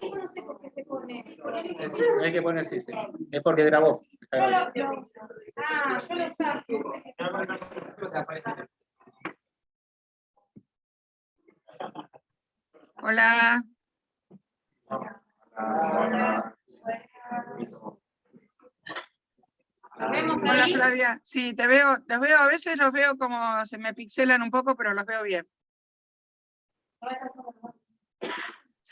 eso no sé por qué se pone. Hay que poner sí. Es porque grabó. Yo lo saco. Hola. Hola Flavia, sí, te veo, a veces los veo como se me pixelan un poco, pero los veo bien.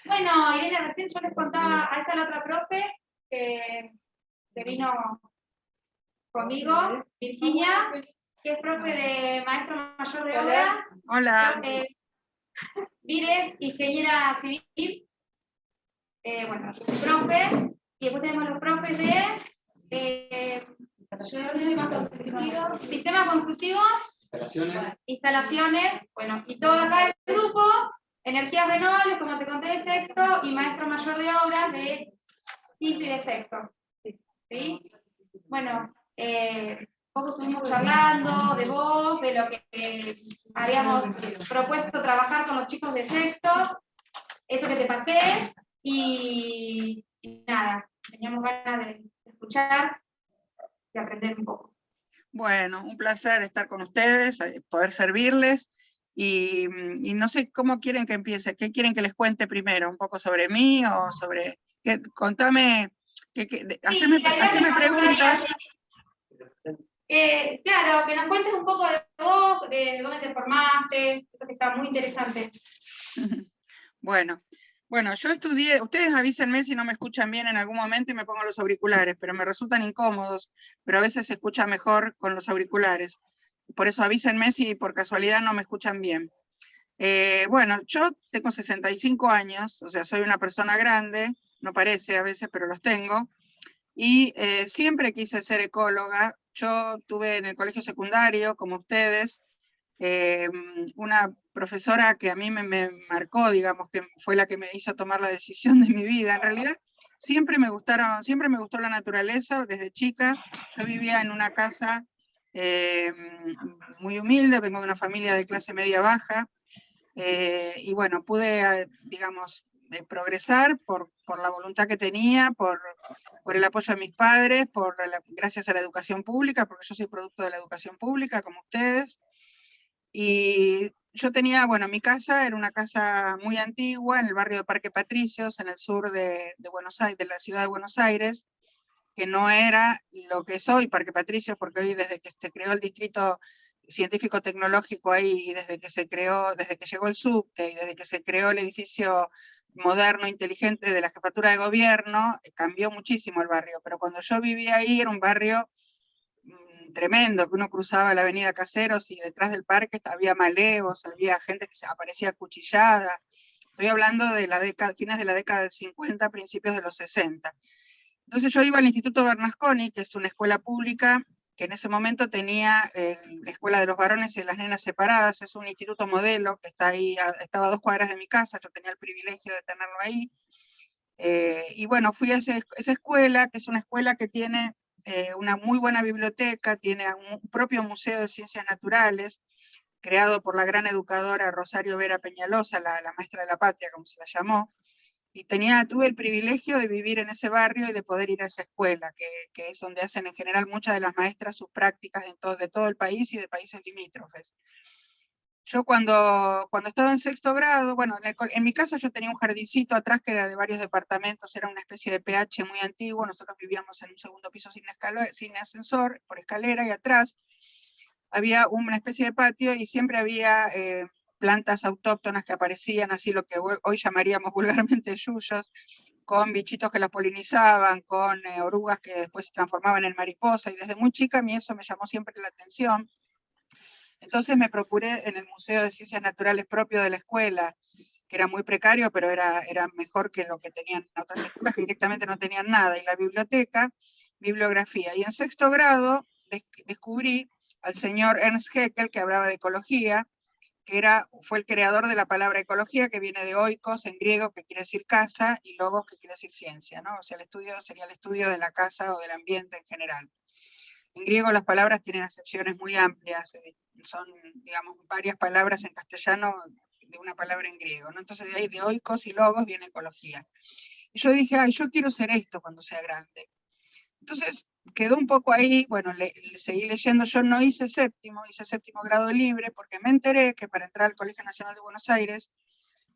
Bueno, Irene, recién yo les contaba, ahí está la otra profe que vino conmigo, Virginia, que es profe de maestro mayor de obra. Hola. Vires, ingeniera civil. Bueno, yo soy profe, y después tenemos los profes de sistema constructivo, instalaciones, bueno, y todo acá el grupo, energías renovables, como te conté, de sexto, y maestro mayor de obras de quinto y de sexto. ¿Sí? Bueno, un poco estuvimos charlando de vos, de lo que habíamos propuesto trabajar con los chicos de sexto, eso que te pasé, y nada, teníamos ganas de escuchar y aprender un poco. Bueno, un placer estar con ustedes, poder servirles, y no sé cómo quieren que empiece, qué quieren que les cuente primero, un poco sobre mí o sobre, contame, haceme preguntas. Claro, que nos cuentes un poco de vos, de dónde te formaste, eso que está muy interesante. Bueno, yo estudié, ustedes avísenme si no me escuchan bien en algún momento y me pongo los auriculares, pero me resultan incómodos, pero a veces se escucha mejor con los auriculares. Por eso avísenme si por casualidad no me escuchan bien. Bueno, yo tengo 65 años, o sea, soy una persona grande, no parece a veces, pero los tengo, y siempre quise ser ecóloga. Yo tuve en el colegio secundario, como ustedes, una profesora que a mí me marcó, digamos, que fue la que me hizo tomar la decisión de mi vida. En realidad, siempre me gustó la naturaleza desde chica. Yo vivía en una casa muy humilde, vengo de una familia de clase media baja, y bueno, pude, digamos, progresar por la voluntad que tenía, por el apoyo de mis padres, gracias a la educación pública, porque yo soy producto de la educación pública, como ustedes. Y yo tenía, bueno, mi casa era una casa muy antigua en el barrio de Parque Patricios, en el sur de Buenos Aires, de la ciudad de Buenos Aires, que no era lo que es hoy Parque Patricios, porque hoy desde que se creó el distrito científico-tecnológico ahí, y desde que llegó el subte, y desde que se creó el edificio moderno, inteligente de la jefatura de gobierno, cambió muchísimo el barrio, pero cuando yo vivía ahí era un barrio tremendo, que uno cruzaba la avenida Caseros y detrás del parque había malevos, había gente que se aparecía acuchillada. Estoy hablando de fines de la década del 50, principios de los 60. Entonces yo iba al Instituto Bernasconi, que es una escuela pública, que en ese momento tenía la escuela de los varones y las nenas separadas, es un instituto modelo que está ahí, estaba a 2 cuadras de mi casa, yo tenía el privilegio de tenerlo ahí. Y bueno, fui a esa escuela, que es una escuela que tiene una muy buena biblioteca, tiene un propio museo de ciencias naturales, creado por la gran educadora Rosario Vera Peñalosa, la maestra de la patria, como se la llamó, y tuve el privilegio de vivir en ese barrio y de poder ir a esa escuela, que es donde hacen en general muchas de las maestras sus prácticas de todo el país y de países limítrofes. Yo cuando estaba en sexto grado, bueno, en mi casa yo tenía un jardincito atrás que era de varios departamentos, era una especie de PH muy antiguo, nosotros vivíamos en un segundo piso sin ascensor, por escalera, y atrás había una especie de patio y siempre había plantas autóctonas que aparecían, así lo que hoy llamaríamos vulgarmente yuyos, con bichitos que las polinizaban, con orugas que después se transformaban en mariposa, y desde muy chica a mí eso me llamó siempre la atención. Entonces me procuré en el Museo de Ciencias Naturales propio de la escuela, que era muy precario, pero era mejor que lo que tenían otras escuelas que directamente no tenían nada, y la biblioteca, bibliografía. Y en sexto grado descubrí al señor Ernst Haeckel, que hablaba de ecología, que fue el creador de la palabra ecología, que viene de oikos en griego, que quiere decir casa, y logos, que quiere decir ciencia, ¿no? O sea, el estudio sería el estudio de la casa o del ambiente en general. En griego las palabras tienen acepciones muy amplias, son, digamos, varias palabras en castellano de una palabra en griego, ¿no? Entonces de ahí de oikos y logos viene ecología. Y yo dije, ay, yo quiero ser esto cuando sea grande. Entonces quedó un poco ahí, bueno, seguí leyendo, yo no hice séptimo grado libre, porque me enteré que para entrar al Colegio Nacional de Buenos Aires,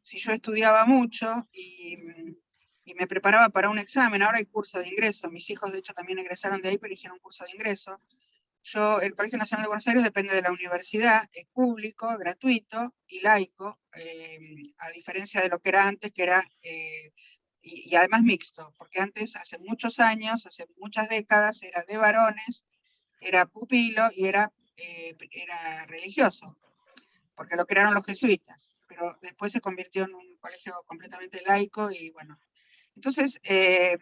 si yo estudiaba mucho y me preparaba para un examen, ahora hay curso de ingreso, mis hijos de hecho también egresaron de ahí, pero hicieron un curso de ingreso. El Colegio Nacional de Buenos Aires depende de la universidad, es público, gratuito y laico, a diferencia de lo que era antes, que era, y además mixto, porque antes, hace muchos años, hace muchas décadas, era de varones, era pupilo y era religioso, porque lo crearon los jesuitas, pero después se convirtió en un colegio completamente laico y bueno. Entonces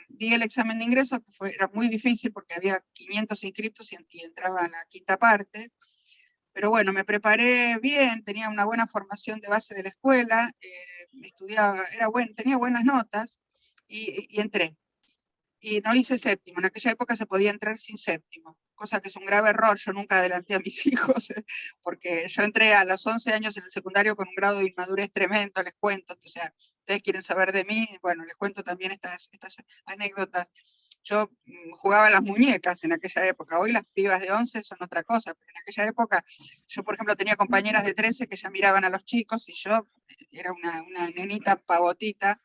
di el examen de ingreso, que era muy difícil porque había 500 inscriptos y entraba a la quinta parte, pero bueno, me preparé bien, tenía una buena formación de base de la escuela, estudiaba, tenía buenas notas y entré. Y no hice séptimo, en aquella época se podía entrar sin séptimo, cosa que es un grave error, yo nunca adelanté a mis hijos, porque yo entré a los 11 años en el secundario con un grado de inmadurez tremendo, les cuento, o sea, ustedes quieren saber de mí, bueno, les cuento también estas anécdotas. Yo jugaba a las muñecas en aquella época, hoy las pibas de 11 son otra cosa, pero en aquella época yo, por ejemplo, tenía compañeras de 13 que ya miraban a los chicos y yo era una nenita pavotita,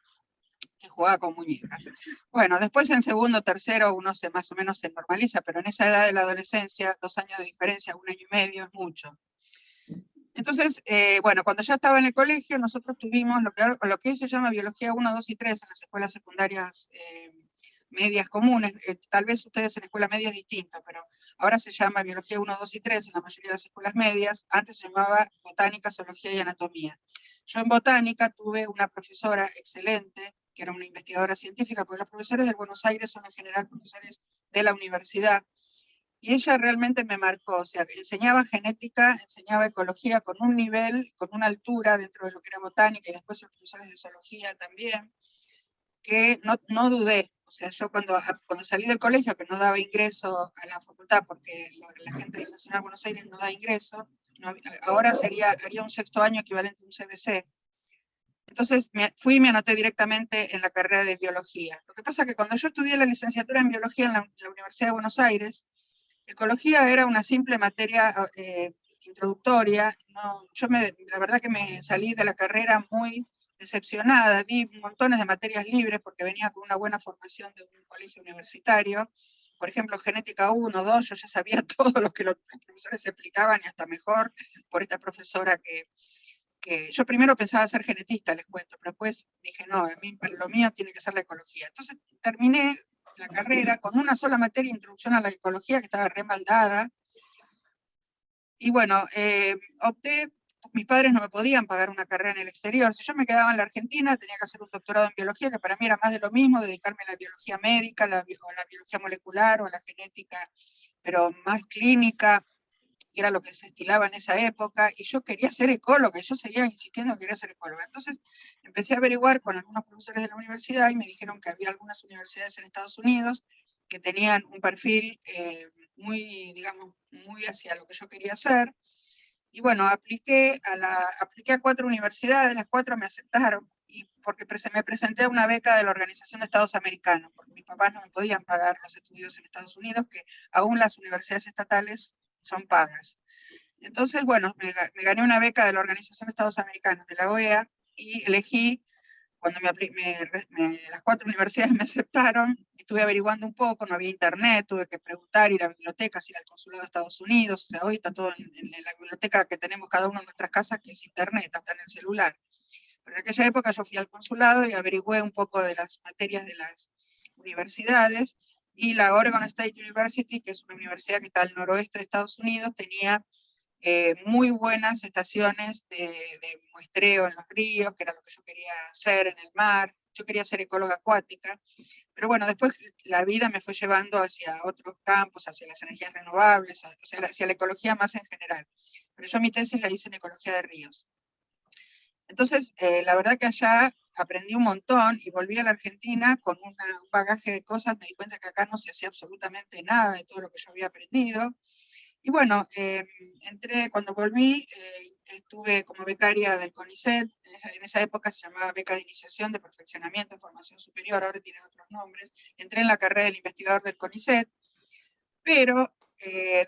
que jugaba con muñecas. Bueno, después en segundo, tercero, uno más o menos se normaliza, pero en esa edad de la adolescencia, 2 años de diferencia, 1 año y medio, es mucho. Entonces, bueno, cuando ya estaba en el colegio, nosotros tuvimos lo que hoy se llama biología 1, 2 y 3 en las escuelas secundarias medias comunes. Tal vez ustedes en escuela media es distinto, pero ahora se llama biología 1, 2 y 3 en la mayoría de las escuelas medias. Antes se llamaba botánica, zoología y anatomía. Yo en botánica tuve una profesora excelente, que era una investigadora científica, porque los profesores de Buenos Aires son en general profesores de la universidad, y ella realmente me marcó, o sea, enseñaba genética, enseñaba ecología con un nivel, con una altura dentro de lo que era botánica, y después los profesores de zoología también, que no dudé. O sea, yo cuando salí del colegio, que no daba ingreso a la facultad, porque la gente del Nacional de Buenos Aires no da ingreso, ahora haría un sexto año equivalente a un CBC. Entonces fui y me anoté directamente en la carrera de biología. Lo que pasa es que cuando yo estudié la licenciatura en biología en la Universidad de Buenos Aires, ecología era una simple materia introductoria. No, la verdad que me salí de la carrera muy decepcionada, vi montones de materias libres porque venía con una buena formación de un colegio universitario. Por ejemplo, genética 1, 2, yo ya sabía todo lo que los profesores explicaban y hasta mejor por esta profesora que yo primero pensaba ser genetista, les cuento, pero después dije, no, lo mío tiene que ser la ecología. Entonces terminé la carrera con una sola materia, introducción a la ecología, que estaba remaldada. Y bueno, opté, mis padres no me podían pagar una carrera en el exterior. Si yo me quedaba en la Argentina, tenía que hacer un doctorado en biología, que para mí era más de lo mismo, dedicarme a la biología médica, la biología molecular o a la genética, pero más clínica, que era lo que se estilaba en esa época, y yo quería ser ecóloga, y yo seguía insistiendo que quería ser ecóloga. Entonces empecé a averiguar con algunos profesores de la universidad, y me dijeron que había algunas universidades en Estados Unidos que tenían un perfil muy, digamos, muy hacia lo que yo quería hacer, y bueno, apliqué a 4 universidades, las 4 me aceptaron, y porque me presenté a una beca de la Organización de Estados Americanos, porque mis papás no me podían pagar los estudios en Estados Unidos, que aún las universidades estatales son pagas. Entonces, bueno, me gané una beca de la Organización de Estados Americanos, de la OEA, y elegí, cuando las 4 universidades me aceptaron, estuve averiguando un poco, no había internet, tuve que preguntar, ir a bibliotecas, ir al consulado de Estados Unidos, o sea, hoy está todo en la biblioteca que tenemos cada uno en nuestras casas, que es internet, hasta en el celular. Pero en aquella época yo fui al consulado y averigüé un poco de las materias de las universidades, y la Oregon State University, que es una universidad que está al noroeste de Estados Unidos, tenía muy buenas estaciones de muestreo en los ríos, que era lo que yo quería hacer, en el mar. Yo quería ser ecóloga acuática, pero bueno, después la vida me fue llevando hacia otros campos, hacia las energías renovables, o sea, hacia la ecología más en general. Pero yo mi tesis la hice en ecología de ríos. Entonces, la verdad que allá aprendí un montón y volví a la Argentina con un bagaje de cosas. Me di cuenta que acá no se hacía absolutamente nada de todo lo que yo había aprendido. Y bueno, cuando volví, estuve como becaria del CONICET, en esa época se llamaba beca de iniciación de perfeccionamiento de formación superior, ahora tienen otros nombres. Entré en la carrera del investigador del CONICET, pero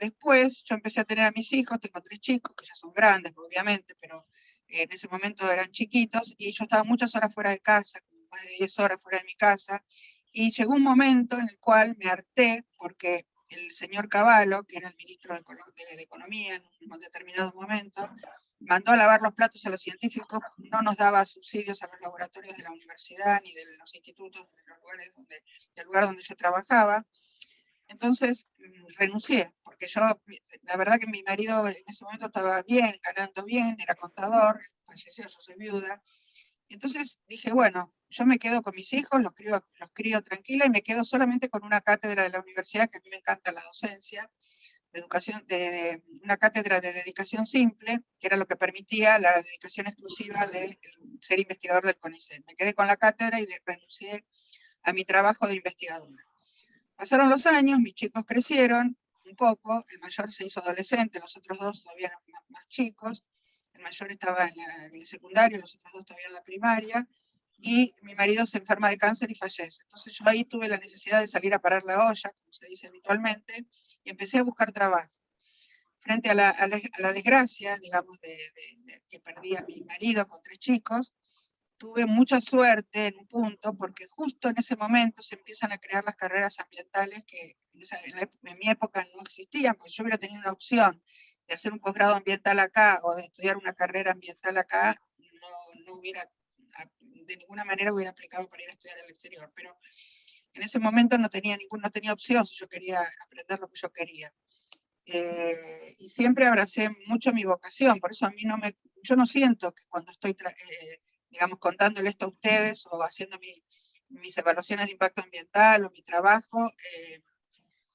después yo empecé a tener a mis hijos, tengo 3 chicos, que ya son grandes, obviamente, pero en ese momento eran chiquitos, y yo estaba muchas horas fuera de casa, más de 10 horas fuera de mi casa, y llegó un momento en el cual me harté, porque el señor Cavallo, que era el ministro de Economía en un determinado momento, mandó a lavar los platos a los científicos, no nos daba subsidios a los laboratorios de la universidad, ni de los institutos, del lugar donde yo trabajaba. Entonces renuncié, porque yo, la verdad que mi marido en ese momento estaba bien, ganando bien, era contador, falleció, yo soy viuda. Entonces dije, bueno, yo me quedo con mis hijos, los crío tranquila y me quedo solamente con una cátedra de la universidad, que a mí me encanta la docencia, de educación, de una cátedra de dedicación simple, que era lo que permitía la dedicación exclusiva de ser investigador del CONICET. Me quedé con la cátedra y renuncié a mi trabajo de investigadora. Pasaron los años, mis chicos crecieron un poco, el mayor se hizo adolescente, los otros 2 todavía eran más chicos, el mayor estaba en el secundario, los otros 2 todavía en la primaria, y mi marido se enferma de cáncer y fallece. Entonces yo ahí tuve la necesidad de salir a parar la olla, como se dice habitualmente, y empecé a buscar trabajo. Frente a la desgracia, digamos, que perdí a mi marido con 3 chicos, tuve mucha suerte en un punto, porque justo en ese momento se empiezan a crear las carreras ambientales que en mi época no existían, porque yo hubiera tenido una opción de hacer un posgrado ambiental acá o de estudiar una carrera ambiental acá, no hubiera, de ninguna manera hubiera aplicado para ir a estudiar al exterior, pero en ese momento no tenía opción si yo quería aprender lo que yo quería. Y siempre abracé mucho mi vocación, por eso a mí yo no siento que cuando estoy digamos, contándole esto a ustedes o haciendo mis evaluaciones de impacto ambiental o mi trabajo,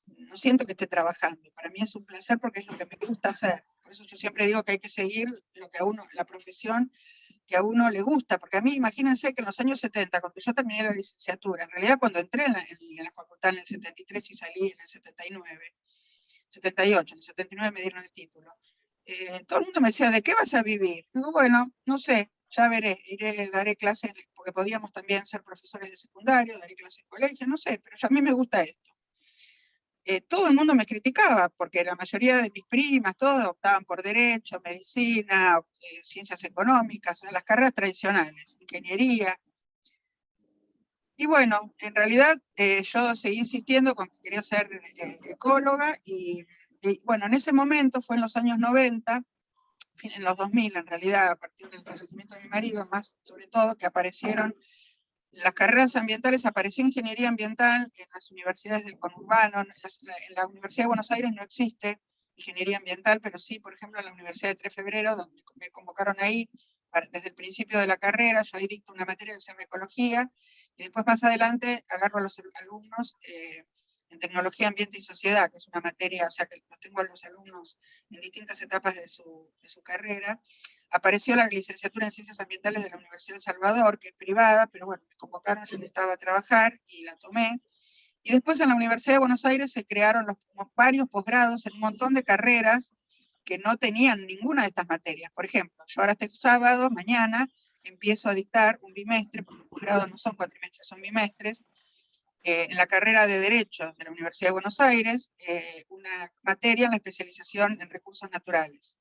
no siento que esté trabajando. Para mí es un placer porque es lo que me gusta hacer. Por eso yo siempre digo que hay que seguir lo que a uno, la profesión que a uno le gusta, porque a mí, imagínense que en los años 70, cuando yo terminé la licenciatura, en realidad cuando entré en la facultad en el 73 y salí en el 79, 78, en el 79 me dieron el título, todo el mundo me decía, ¿de qué vas a vivir? Digo, bueno, no sé, ya veré, daré clases, porque podíamos también ser profesores de secundario, daré clases en colegio, no sé, pero a mí me gusta esto. Todo el mundo me criticaba, porque la mayoría de mis primas, todos optaban por derecho, medicina, ciencias económicas, las carreras tradicionales, ingeniería. Y bueno, en realidad yo seguí insistiendo con que quería ser ecóloga y bueno, en ese momento fue en los años 90, en los 2000 en realidad, a partir del fallecimiento de mi marido, más sobre todo, que aparecieron las carreras ambientales, apareció ingeniería ambiental en las universidades del conurbano. En la Universidad de Buenos Aires no existe ingeniería ambiental, pero sí, por ejemplo, en la Universidad de 3 de Febrero, donde me convocaron ahí desde el principio de la carrera. Yo ahí dicto una materia que se llama ecología, y después más adelante agarro a los alumnos en tecnología, ambiente y sociedad, que es una materia, o sea que los tengo a los alumnos en distintas etapas de su carrera. Apareció la licenciatura en Ciencias Ambientales de la Universidad de El Salvador, que es privada, pero bueno, me convocaron, yo necesitaba trabajar y la tomé. Y después en la Universidad de Buenos Aires se crearon varios posgrados en un montón de carreras que no tenían ninguna de estas materias. Por ejemplo, yo ahora este sábado, mañana, empiezo a dictar un bimestre, porque los posgrados no son cuatrimestres, son bimestres, en la carrera de Derecho de la Universidad de Buenos Aires, una materia en la especialización en recursos naturales.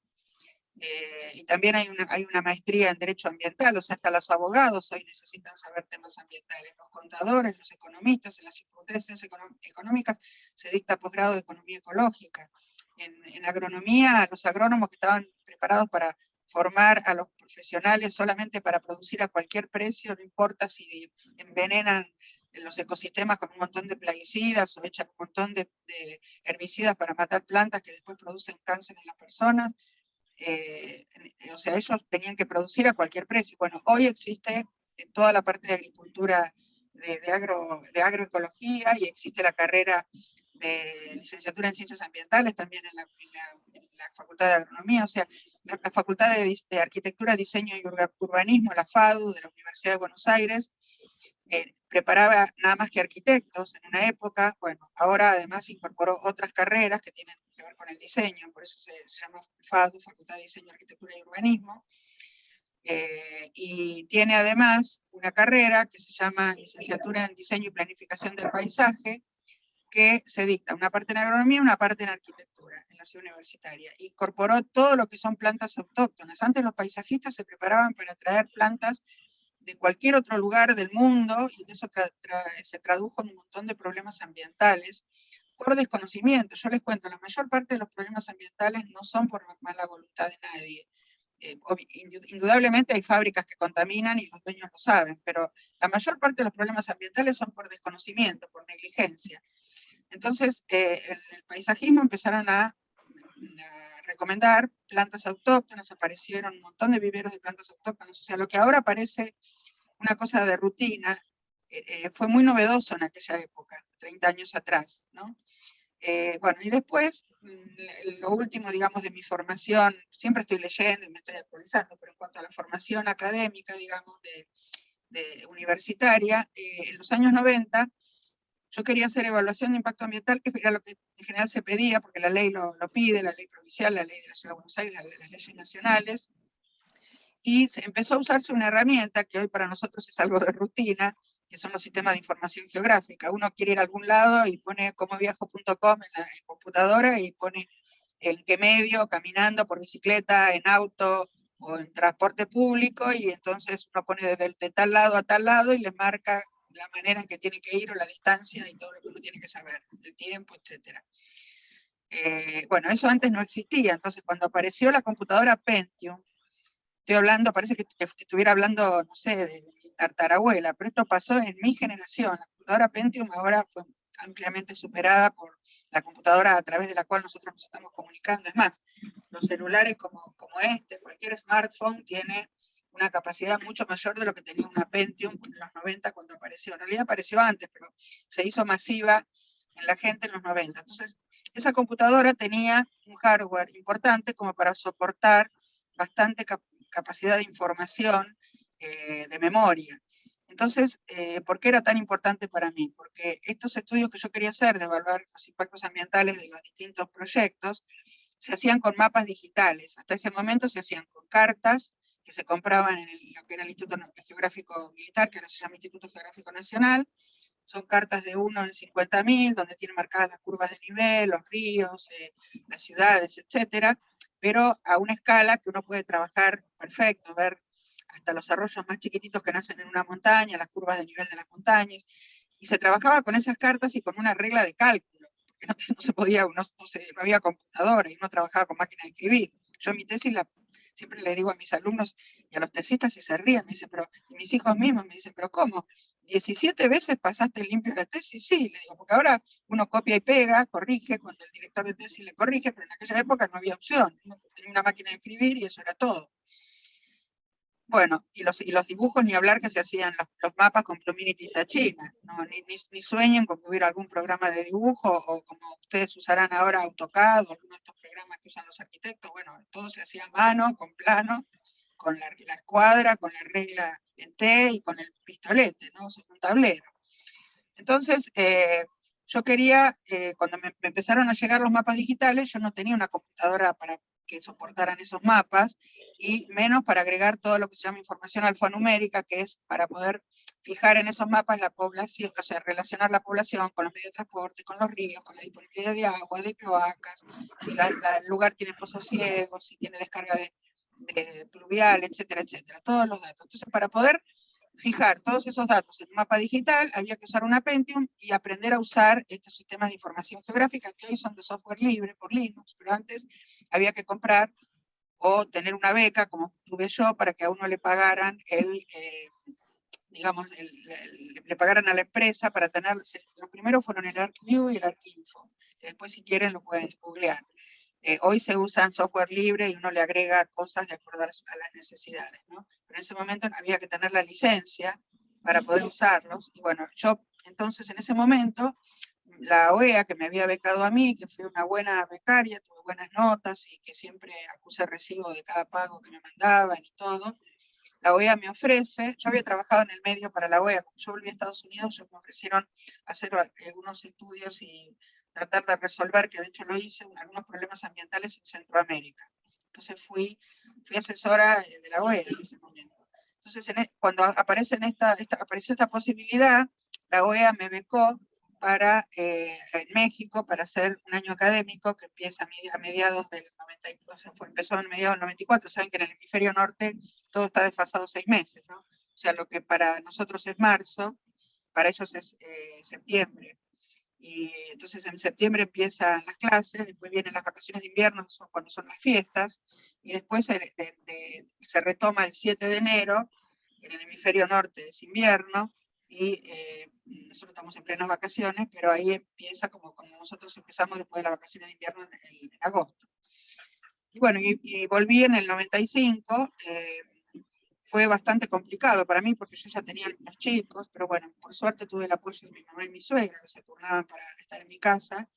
Y también hay una maestría en Derecho Ambiental, o sea, hasta los abogados hoy necesitan saber temas ambientales, los contadores, los economistas, en las circunstancias económicas se dicta posgrado de Economía Ecológica. En agronomía, los agrónomos que estaban preparados para formar a los profesionales solamente para producir a cualquier precio, no importa si envenenan los ecosistemas con un montón de plaguicidas o echan un montón de herbicidas para matar plantas que después producen cáncer en las personas. O sea, ellos tenían que producir a cualquier precio. Bueno, hoy existe en toda la parte de agricultura, de agroecología, y existe la carrera de licenciatura en Ciencias Ambientales también en la Facultad de Agronomía, o sea, la Facultad de Arquitectura, Diseño y Urbanismo, la FADU, de la Universidad de Buenos Aires, preparaba nada más que arquitectos en una época. Bueno, ahora además incorporó otras carreras que tienen que ver con el diseño, por eso se llama FADU, Facultad de Diseño, Arquitectura y Urbanismo. Y tiene además una carrera que se llama Licenciatura en Diseño y Planificación del Paisaje, que se dicta una parte en agronomía y una parte en arquitectura en la ciudad universitaria. Incorporó todo lo que son plantas autóctonas. Antes los paisajistas se preparaban para traer plantas de cualquier otro lugar del mundo, y eso se tradujo en un montón de problemas ambientales por desconocimiento. Yo les cuento, la mayor parte de los problemas ambientales no son por mala voluntad de nadie. Indudablemente hay fábricas que contaminan y los dueños lo saben, pero la mayor parte de los problemas ambientales son por desconocimiento, por negligencia. Entonces, en el paisajismo empezaron a recomendar plantas autóctonas, aparecieron un montón de viveros de plantas autóctonas, o sea, lo que ahora parece una cosa de rutina, fue muy novedoso en aquella época, 30 años atrás, ¿no? Bueno, y después, lo último, digamos, de mi formación, siempre estoy leyendo y me estoy actualizando, pero en cuanto a la formación académica, digamos, de universitaria, en los años 90, yo quería hacer evaluación de impacto ambiental, que era lo que en general se pedía, porque la ley lo pide, la ley provincial, la ley de la Ciudad de Buenos Aires, las leyes nacionales, y se empezó a usarse una herramienta que hoy para nosotros es algo de rutina, que son los sistemas de información geográfica. Uno quiere ir a algún lado y pone comoviajo.com en la computadora y pone en qué medio, caminando, por bicicleta, en auto o en transporte público, y entonces uno pone de tal lado a tal lado y le marca la manera en que tiene que ir o la distancia y todo lo que uno tiene que saber, el tiempo, etc. Bueno, eso antes no existía. Entonces cuando apareció la computadora Pentium, estoy hablando, parece que estuviera hablando, no sé, de mi tartarabuela, pero esto pasó en mi generación. La computadora Pentium ahora fue ampliamente superada por la computadora a través de la cual nosotros nos estamos comunicando. Es más, los celulares como este, cualquier smartphone tiene una capacidad mucho mayor de lo que tenía una Pentium en los 90 cuando apareció. En realidad apareció antes, pero se hizo masiva en la gente en los 90. Entonces, esa computadora tenía un hardware importante como para soportar bastante capacidad de información, de memoria. Entonces, ¿por qué era tan importante para mí? Porque estos estudios que yo quería hacer de evaluar los impactos ambientales de los distintos proyectos, se hacían con mapas digitales. Hasta ese momento se hacían con cartas que se compraban en lo que era el Instituto Geográfico Militar, que ahora se llama Instituto Geográfico Nacional. Son cartas de 1 en 50.000, donde tienen marcadas las curvas de nivel, los ríos, las ciudades, etcétera, pero a una escala que uno puede trabajar perfecto, ver hasta los arroyos más chiquititos que nacen en una montaña, las curvas de nivel de las montañas, y se trabajaba con esas cartas y con una regla de cálculo, porque no se podía, no había computadora, y uno trabajaba con máquina de escribir. Yo en mi tesis siempre le digo a mis alumnos y a los tesistas, y se ríen, me dicen, y mis hijos mismos me dicen, pero ¿cómo? 17 veces pasaste limpio la tesis, sí, le digo, porque ahora uno copia y pega, corrige, cuando el director de tesis le corrige, pero en aquella época no había opción, uno tenía una máquina de escribir y eso era todo. Bueno, y los dibujos, ni hablar, que se hacían los mapas con plumín y tinta china, no, ni sueñen con que hubiera algún programa de dibujo, o como ustedes usarán ahora AutoCAD, o algunos de estos programas que usan los arquitectos. Bueno, todo se hacía a mano, con plano, con la escuadra, con la regla en T y con el pistolete, ¿no? Sobre un tablero. Entonces, yo quería, cuando me empezaron a llegar los mapas digitales, yo no tenía una computadora para que soportaran esos mapas, y menos para agregar todo lo que se llama información alfanumérica, que es para poder fijar en esos mapas la población, o sea, relacionar la población con los medios de transporte, con los ríos, con la disponibilidad de agua, de cloacas, si el lugar tiene pozos ciegos, si tiene descarga de pluvial, etcétera, etcétera, todos los datos. Entonces, para poder fijar todos esos datos en un mapa digital, había que usar una Pentium y aprender a usar estos sistemas de información geográfica, que hoy son de software libre por Linux, pero antes había que comprar o tener una beca, como tuve yo, para que a uno le pagaran digamos, le pagaran a la empresa para tener. Los primeros fueron el ArcView y el ArcInfo, que después, si quieren, lo pueden googlear. Hoy se usan software libre y uno le agrega cosas de acuerdo a las necesidades, ¿no? Pero en ese momento había que tener la licencia para poder usarlos. Y bueno, yo entonces en ese momento, la OEA, que me había becado a mí, que fui una buena becaria, tuve buenas notas y que siempre acusé recibo de cada pago que me mandaban y todo, la OEA me ofrece, yo había trabajado en el medio para la OEA, cuando yo volví a Estados Unidos, me ofrecieron hacer algunos estudios y tratar de resolver, que de hecho lo hice, algunos problemas ambientales en Centroamérica. Entonces fui asesora de la OEA en ese momento. Entonces, cuando apareció esta posibilidad, la OEA me becó para, en México, para hacer un año académico que empieza a mediados del 92, empezó en mediados del 94, saben que en el hemisferio norte todo está desfasado 6 meses, ¿no? O sea, lo que para nosotros es marzo, para ellos es septiembre. Y entonces en septiembre empiezan las clases, después vienen las vacaciones de invierno, cuando son las fiestas, y después se retoma el 7 de enero, en el hemisferio norte es invierno, y nosotros estamos en plenas vacaciones, pero ahí empieza como cuando nosotros empezamos después de las vacaciones de invierno en agosto. Y bueno, y volví en el 95, fue bastante complicado para mí porque yo ya tenía los chicos, pero bueno, por suerte tuve el apoyo de mi mamá y mi suegra, que se turnaban para estar en mi casa,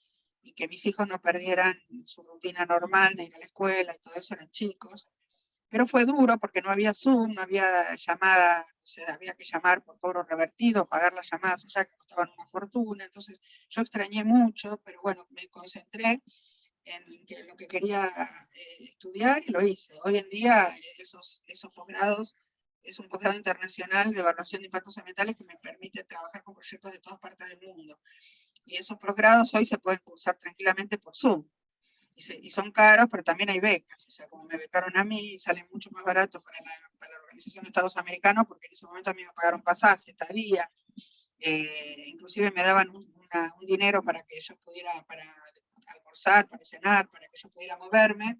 y que mis hijos no perdieran su rutina normal de ir a la escuela y todo eso, eran chicos. Pero fue duro porque no había Zoom, no había llamada, o sea, había que llamar por cobro revertido, pagar las llamadas allá que costaban una fortuna, entonces yo extrañé mucho, pero bueno, me concentré en lo que quería estudiar y lo hice. Hoy en día esos posgrados, es un posgrado internacional de evaluación de impactos ambientales que me permite trabajar con proyectos de todas partes del mundo. Y esos posgrados hoy se pueden cursar tranquilamente por Zoom. Y son caros, pero también hay becas. O sea, como me becaron a mí, sale mucho más barato para la Organización de Estados Americanos, porque en ese momento a mí me pagaron pasaje, estadía, inclusive me daban un dinero para que yo pudiera, para almorzar, para cenar, para que yo pudiera moverme,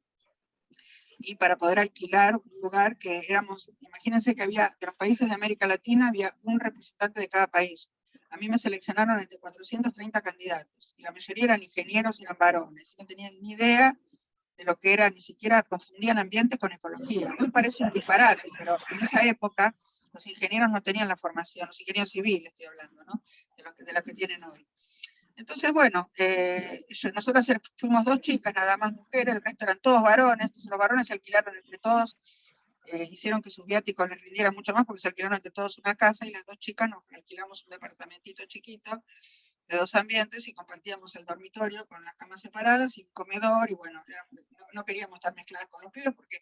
y para poder alquilar un lugar que éramos, imagínense que había, de los países de América Latina, había un representante de cada país. A mí me seleccionaron entre 430 candidatos, y la mayoría eran ingenieros y eran varones, no tenían ni idea de lo que era, ni siquiera confundían ambiente con ecología. Hoy parece un disparate, pero en esa época los ingenieros no tenían la formación, los ingenieros civiles estoy hablando, ¿no? De los que tienen hoy. Entonces, bueno, nosotros fuimos 2 chicas, nada más mujeres, el resto eran todos varones, entonces los varones se alquilaron entre todos, hicieron que sus viáticos les rindieran mucho más porque se alquilaron entre todos una casa, y las 2 chicas nos alquilamos un departamentito chiquito de 2 ambientes y compartíamos el dormitorio con las camas separadas y un comedor, y bueno, no queríamos estar mezcladas con los pibes porque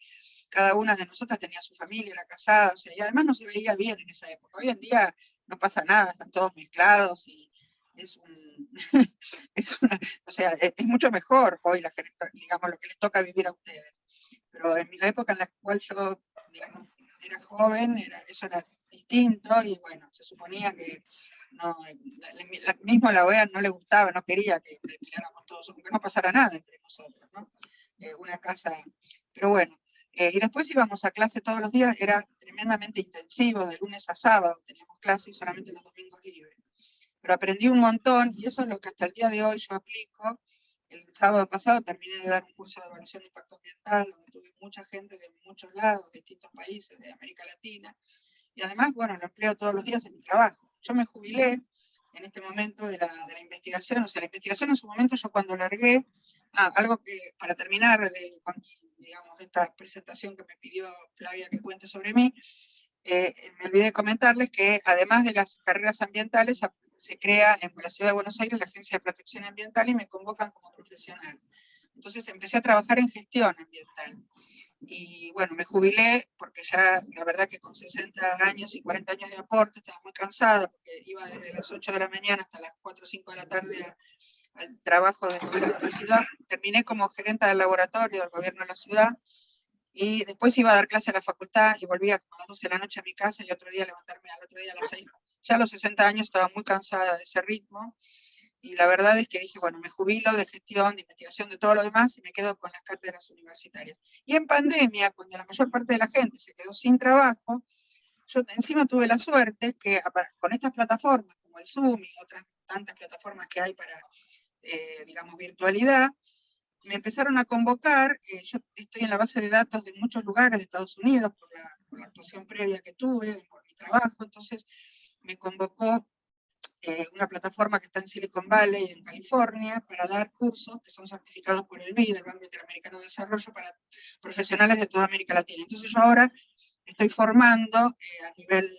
cada una de nosotras tenía su familia, era casada, o sea, y además no se veía bien en esa época. Hoy en día no pasa nada, están todos mezclados y o sea, es mucho mejor hoy, digamos, lo que les toca vivir a ustedes. Pero en la época en la cual yo, digamos, era joven, eso era distinto, y bueno, se suponía que no, mismo la OEA no le gustaba, no quería que alquiláramos todos, aunque no pasara nada entre nosotros, ¿no? Una casa, pero bueno. Y después íbamos a clase todos los días, era tremendamente intensivo, de lunes a sábado teníamos clase y solamente los domingos libres. Pero aprendí un montón, y eso es lo que hasta el día de hoy yo aplico. El sábado pasado terminé de dar un curso de evaluación de impacto ambiental, donde tuve mucha gente de muchos lados, de distintos países, de América Latina, y además, bueno, lo empleo todos los días en mi trabajo. Yo me jubilé en este momento de la investigación, o sea, la investigación en su momento, yo cuando largué, algo que, para terminar, con, digamos, esta presentación que me pidió Flavia que cuente sobre mí, me olvidé de comentarles que además de las carreras ambientales, se crea en la Ciudad de Buenos Aires la Agencia de Protección Ambiental y me convocan como profesional. Entonces empecé a trabajar en gestión ambiental. Y bueno, me jubilé porque ya, la verdad que con 60 años y 40 años de aporte estaba muy cansada, porque iba desde las 8 de la mañana hasta las 4 o 5 de la tarde al trabajo del gobierno de la ciudad. Terminé como gerente del laboratorio del gobierno de la ciudad, y después iba a dar clase a la facultad y volvía como a las 12 de la noche a mi casa, y otro día levantarme al otro día a las 6. Ya a los 60 años estaba muy cansada de ese ritmo, y la verdad es que dije, bueno, me jubilo de gestión, de investigación, de todo lo demás, y me quedo con las cátedras universitarias. Y en pandemia, cuando la mayor parte de la gente se quedó sin trabajo, yo encima tuve la suerte que con estas plataformas, como el Zoom y otras tantas plataformas que hay para, digamos, virtualidad, me empezaron a convocar. Yo estoy en la base de datos de muchos lugares de Estados Unidos por la actuación previa que tuve, por mi trabajo, entonces me convocó una plataforma que está en Silicon Valley, en California, para dar cursos que son certificados por el BID, el Banco Interamericano de Desarrollo, para profesionales de toda América Latina. Entonces yo ahora estoy formando a nivel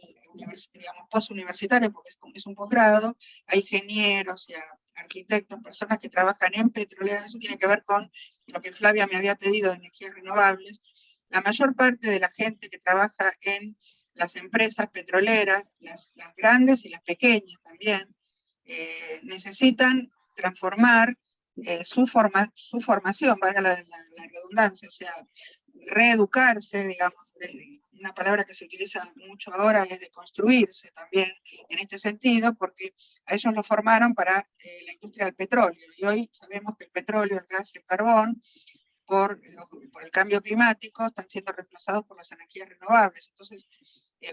digamos, postuniversitario, porque es un posgrado, a ingenieros y a arquitectos, personas que trabajan en petroleras. Eso tiene que ver con lo que Flavia me había pedido de energías renovables. La mayor parte de la gente que trabaja en las empresas petroleras, las grandes y las pequeñas también, necesitan transformar su formación, valga la redundancia, o sea, reeducarse, digamos, una palabra que se utiliza mucho ahora es de construirse también en este sentido, porque a ellos lo formaron para la industria del petróleo, y hoy sabemos que el petróleo, el gas y el carbón, por el cambio climático, están siendo reemplazados por las energías renovables. Entonces,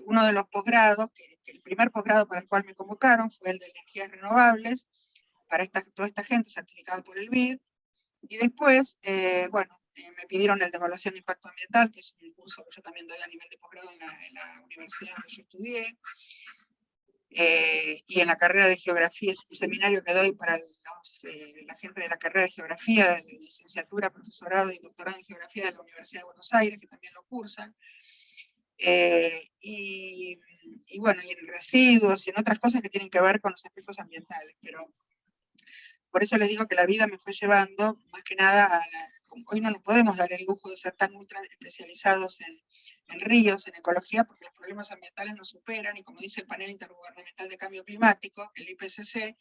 uno de los posgrados, el primer posgrado para el cual me convocaron fue el de energías renovables, para toda esta gente certificado por el BID, y después, bueno, me pidieron el de evaluación de impacto ambiental, que es un curso que yo también doy a nivel de posgrado en la universidad donde yo estudié, y en la carrera de geografía, es un seminario que doy para la gente de la carrera de geografía, de licenciatura, profesorado y doctorado en geografía de la Universidad de Buenos Aires, que también lo cursan. Y bueno, y en residuos y en otras cosas que tienen que ver con los aspectos ambientales, pero por eso les digo que la vida me fue llevando, más que nada, hoy no nos podemos dar el lujo de ser tan ultra especializados en ríos, en ecología, porque los problemas ambientales nos superan, y como dice el panel intergubernamental de cambio climático, el IPCC,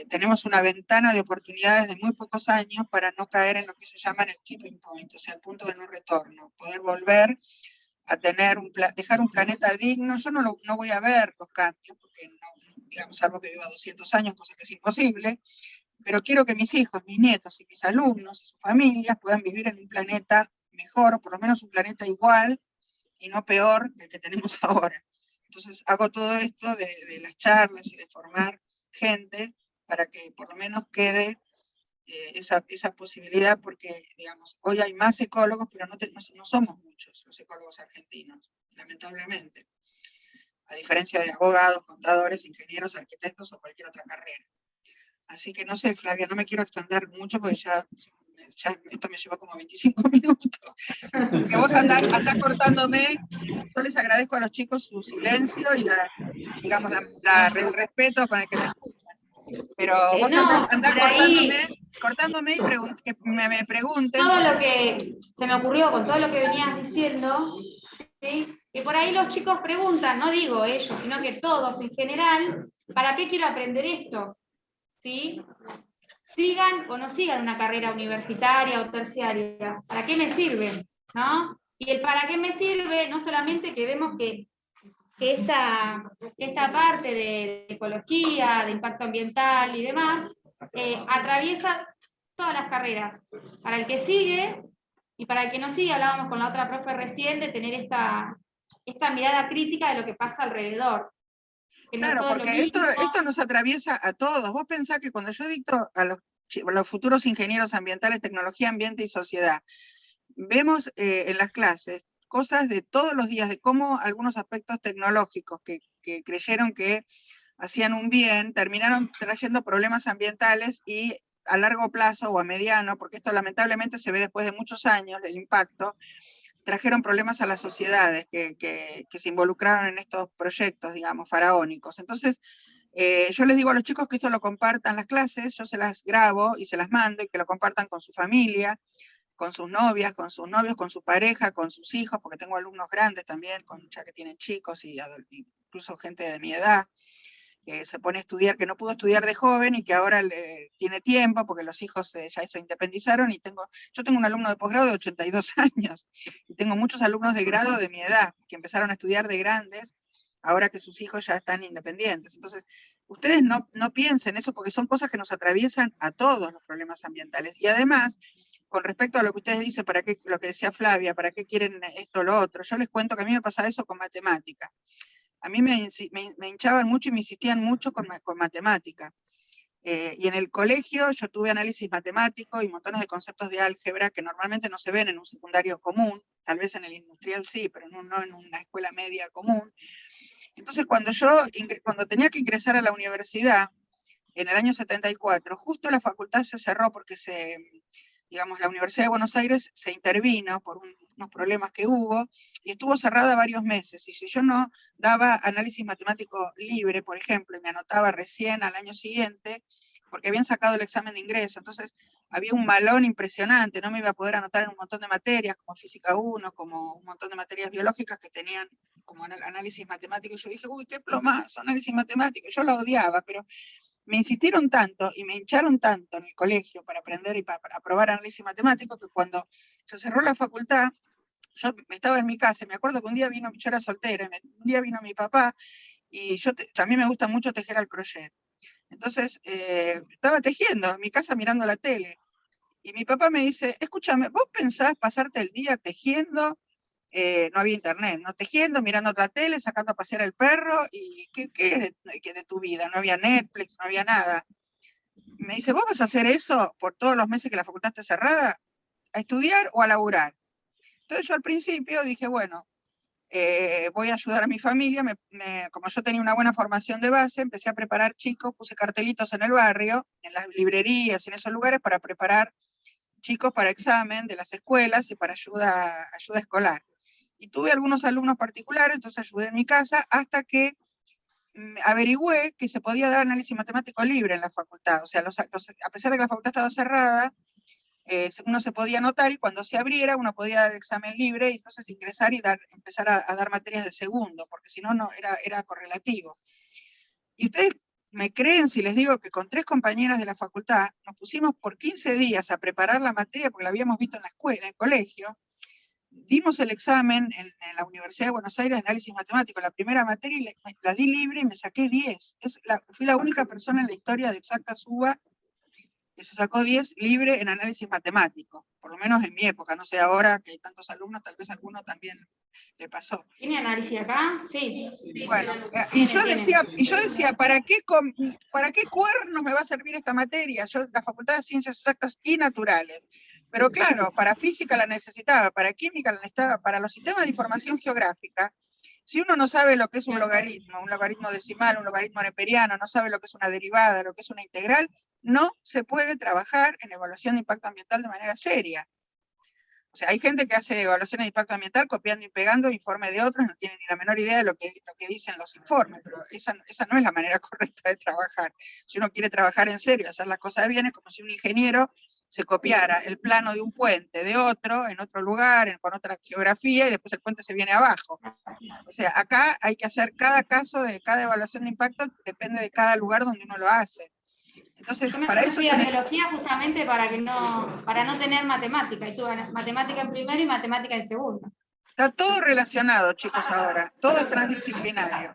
tenemos una ventana de oportunidades de muy pocos años para no caer en lo que se llama el tipping point, o sea, el punto de no retorno, poder volver a tener dejar un planeta digno. Yo no voy a ver los cambios, porque no, digamos, salvo que viva 200 años, cosa que es imposible, pero quiero que mis hijos, mis nietos y mis alumnos y sus familias puedan vivir en un planeta mejor, o por lo menos un planeta igual y no peor del que tenemos ahora. Entonces hago todo esto de las charlas y de formar gente para que por lo menos quede esa posibilidad, porque, digamos, hoy hay más ecólogos, pero no somos muchos los ecólogos argentinos, lamentablemente, a diferencia de abogados, contadores, ingenieros, arquitectos o cualquier otra carrera. Así que no sé, Flavia, no me quiero extender mucho, porque ya esto me llevó como 25 minutos. Que vos andás cortándome. Yo les agradezco a los chicos su silencio y digamos, el respeto con el que me escuchan. Pero vos andás cortándome y que me pregunten. Todo lo que se me ocurrió con todo lo que venías diciendo, ¿sí? Que por ahí los chicos preguntan, no digo ellos, sino que todos en general, ¿para qué quiero aprender esto? ¿Sí? Sigan o no sigan una carrera universitaria o terciaria, ¿para qué me sirve? ¿No? Y el para qué me sirve, no solamente que vemos que esta parte de ecología, de impacto ambiental y demás, atraviesa todas las carreras. Para el que sigue y para el que no sigue, hablábamos con la otra profe recién de tener esta mirada crítica de lo que pasa alrededor. Claro, porque esto nos atraviesa a todos. Vos pensás que cuando yo dicto a los futuros ingenieros ambientales, tecnología, ambiente y sociedad, vemos en las clases cosas de todos los días, de cómo algunos aspectos tecnológicos que creyeron que hacían un bien, terminaron trayendo problemas ambientales, y a largo plazo o a mediano, porque esto lamentablemente se ve después de muchos años, el impacto, trajeron problemas a las sociedades que se involucraron en estos proyectos, digamos, faraónicos. Entonces, yo les digo a los chicos que esto lo compartan las clases, yo se las grabo y se las mando, y que lo compartan con su familia, con sus novias, con sus novios, con su pareja, con sus hijos, porque tengo alumnos grandes también, ya que tienen chicos y incluso gente de mi edad, que se pone a estudiar, que no pudo estudiar de joven y que ahora tiene tiempo porque los hijos ya se independizaron, y yo tengo un alumno de posgrado de 82 años, y tengo muchos alumnos de grado de mi edad, que empezaron a estudiar de grandes, ahora que sus hijos ya están independientes. Entonces, ustedes no piensen eso, porque son cosas que nos atraviesan a todos los problemas ambientales. Y además, con respecto a lo que ustedes dicen, lo que decía Flavia, ¿para qué quieren esto o lo otro? Yo les cuento que a mí me pasa eso con matemática. A mí me hinchaban mucho y me insistían mucho con matemática. Y en el colegio yo tuve análisis matemático y montones de conceptos de álgebra que normalmente no se ven en un secundario común, tal vez en el industrial sí, pero no en una escuela media común. Entonces cuando tenía que ingresar a la universidad, en el año 74, justo la facultad se cerró porque digamos, la Universidad de Buenos Aires se intervino por unos problemas que hubo, y estuvo cerrada varios meses, y si yo no daba análisis matemático libre, por ejemplo, y me anotaba recién al año siguiente, porque habían sacado el examen de ingreso, entonces había un malón impresionante, no me iba a poder anotar en un montón de materias, como Física 1, como un montón de materias biológicas que tenían como análisis matemático, y yo dije, uy, qué plomazo, análisis matemático, yo lo odiaba, pero me insistieron tanto y me hincharon tanto en el colegio para aprender y para aprobar análisis matemático, que cuando se cerró la facultad, yo estaba en mi casa, me acuerdo que un día vino, yo era soltera, un día vino mi papá, y yo también me gusta mucho tejer al crochet. Entonces, estaba tejiendo en mi casa mirando la tele, y mi papá me dice, escúchame, ¿vos pensás pasarte el día tejiendo? No había internet, ¿no? Tejiendo, mirando la tele, sacando a pasear el perro, y ¿qué es de tu vida? No había Netflix, no había nada. Me dice, ¿vos vas a hacer eso por todos los meses que la facultad esté cerrada? ¿A estudiar o a laburar? Entonces yo al principio dije, bueno, voy a ayudar a mi familia, como yo tenía una buena formación de base, empecé a preparar chicos, puse cartelitos en el barrio, en las librerías, en esos lugares, para preparar chicos para examen de las escuelas y para ayuda escolar. Y tuve algunos alumnos particulares, entonces ayudé en mi casa, hasta que averigüé que se podía dar análisis matemático libre en la facultad. O sea, a pesar de que la facultad estaba cerrada, uno se podía anotar, y cuando se abriera uno podía dar el examen libre, y entonces ingresar y empezar a dar materias de segundo, porque si no, era correlativo. Y ustedes me creen si les digo que con 3 compañeras de la facultad nos pusimos por 15 días a preparar la materia, porque la habíamos visto en la escuela, en el colegio. Dimos el examen en la Universidad de Buenos Aires de análisis matemático, la primera materia, y la di libre y me saqué 10. Fui la única persona en la historia de Exactas UBA que se sacó 10 libre en análisis matemático, por lo menos en mi época, no sé ahora que hay tantos alumnos, tal vez a alguno también le pasó. ¿Tiene análisis acá? Sí. Bueno, y yo decía, ¿para qué cuernos me va a servir esta materia? Yo, la Facultad de Ciencias Exactas y Naturales. Pero claro, para física la necesitaba, para química la necesitaba, para los sistemas de información geográfica. Si uno no sabe lo que es un logaritmo decimal, un logaritmo neperiano, no sabe lo que es una derivada, lo que es una integral, no se puede trabajar en evaluación de impacto ambiental de manera seria. O sea, hay gente que hace evaluaciones de impacto ambiental copiando y pegando informes de otros, no tienen ni la menor idea de lo que dicen los informes, pero esa no es la manera correcta de trabajar. Si uno quiere trabajar en serio, hacer las cosas bien, es como si un ingeniero se copiara el plano de un puente de otro, en otro lugar, con otra geografía, y después el puente se viene abajo. O sea, acá hay que hacer cada caso de cada evaluación de impacto, depende de cada lugar donde uno lo hace. Entonces, para eso yo biología justamente para no tener matemática, y tuve matemática en primero y matemática en segundo. Está todo relacionado, chicos, ahora, todo es transdisciplinario.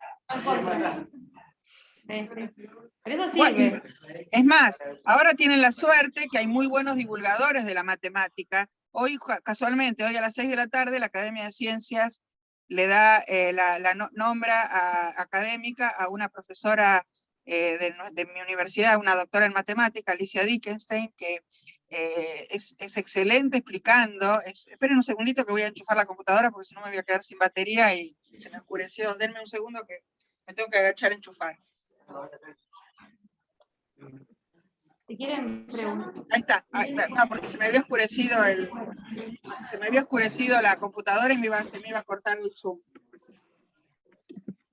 Pero eso sirve. Es más, ahora tienen la suerte que hay muy buenos divulgadores de la matemática. Hoy, casualmente, hoy a las 6 de la tarde, la Academia de Ciencias le da nombra académica a una profesora de mi universidad, una doctora en matemática, Alicia Dickenstein, que es excelente explicando. Esperen un segundito que voy a enchufar la computadora, porque si no me voy a quedar sin batería y se me oscureció. Denme un segundo que me tengo que agachar a enchufar. Si quieren, preguntar. Ahí está. No, porque se me había oscurecido la computadora y se me iba a cortar el Zoom.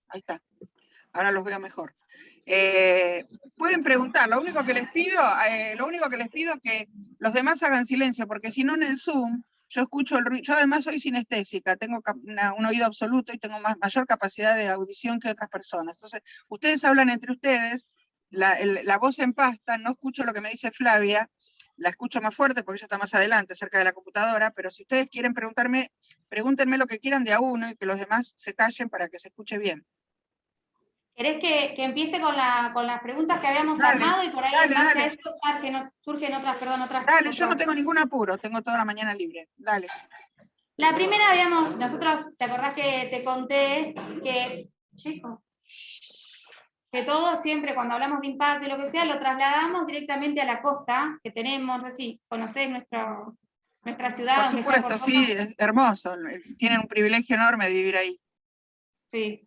Ahí está. Ahora los veo mejor. Pueden preguntar. Lo único que les pido es que los demás hagan silencio, porque si no en el Zoom yo escucho el ruido. Yo además soy sinestésica, tengo un oído absoluto y tengo mayor capacidad de audición que otras personas. Entonces, ustedes hablan entre ustedes, la voz empasta, no escucho lo que me dice Flavia, la escucho más fuerte porque ella está más adelante, cerca de la computadora, pero si ustedes quieren preguntarme, pregúntenme lo que quieran de a uno y que los demás se callen para que se escuche bien. ¿Querés que empiece con las preguntas que habíamos armado y por ahí en base a esto surgen otras? Dale, yo no tengo ningún apuro, tengo toda la mañana libre. Dale. La primera, nosotros, ¿te acordás que te conté que, que todo siempre cuando hablamos de impacto y lo que sea, lo trasladamos directamente a la costa que tenemos? No sé si conocés nuestra ciudad. Por supuesto, sí, es hermoso. Tienen un privilegio enorme de vivir ahí. Sí.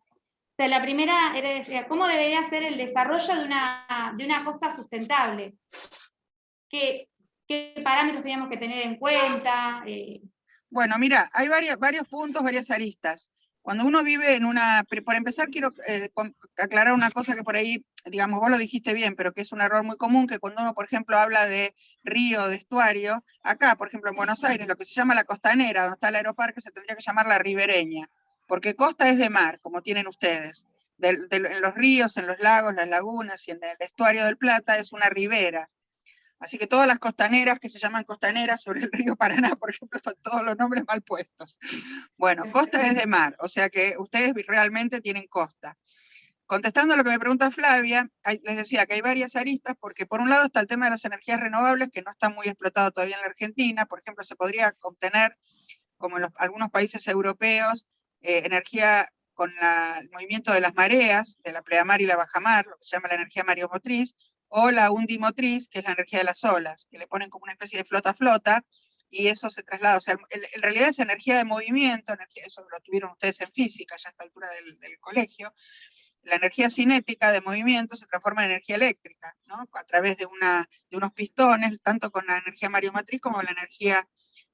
Entonces, la primera era decir, ¿cómo debería ser el desarrollo de una costa sustentable? ¿Qué parámetros teníamos que tener en cuenta? Bueno, mira, hay varios puntos, varias aristas. Cuando uno vive en una... Por empezar, quiero aclarar una cosa que por ahí, digamos, vos lo dijiste bien, pero que es un error muy común, que cuando uno, por ejemplo, habla de río, de estuario, acá, por ejemplo, en Buenos Aires, lo que se llama la costanera, donde está el aeroparque, se tendría que llamar la ribereña, porque costa es de mar, como tienen ustedes. En los ríos, en los lagos, las lagunas y en el estuario del Plata es una ribera. Así que todas las costaneras que se llaman costaneras sobre el río Paraná, por ejemplo, están todos los nombres mal puestos. Bueno, costa es de mar, o sea que ustedes realmente tienen costa. Contestando a lo que me pregunta Flavia, les decía que hay varias aristas, porque por un lado está el tema de las energías renovables, que no está muy explotado todavía en la Argentina. Por ejemplo, se podría obtener, como en algunos países europeos, energía con el movimiento de las mareas, de la pleamar y la bajamar, lo que se llama la energía mareomotriz, o la undimotriz, que es la energía de las olas, que le ponen como una especie de flota-flota, y eso se traslada. O sea, en realidad es energía de movimiento, eso lo tuvieron ustedes en física, ya a esta altura del colegio. La energía cinética de movimiento se transforma en energía eléctrica, ¿no? A través de unos pistones, tanto con la energía mareomotriz como la energía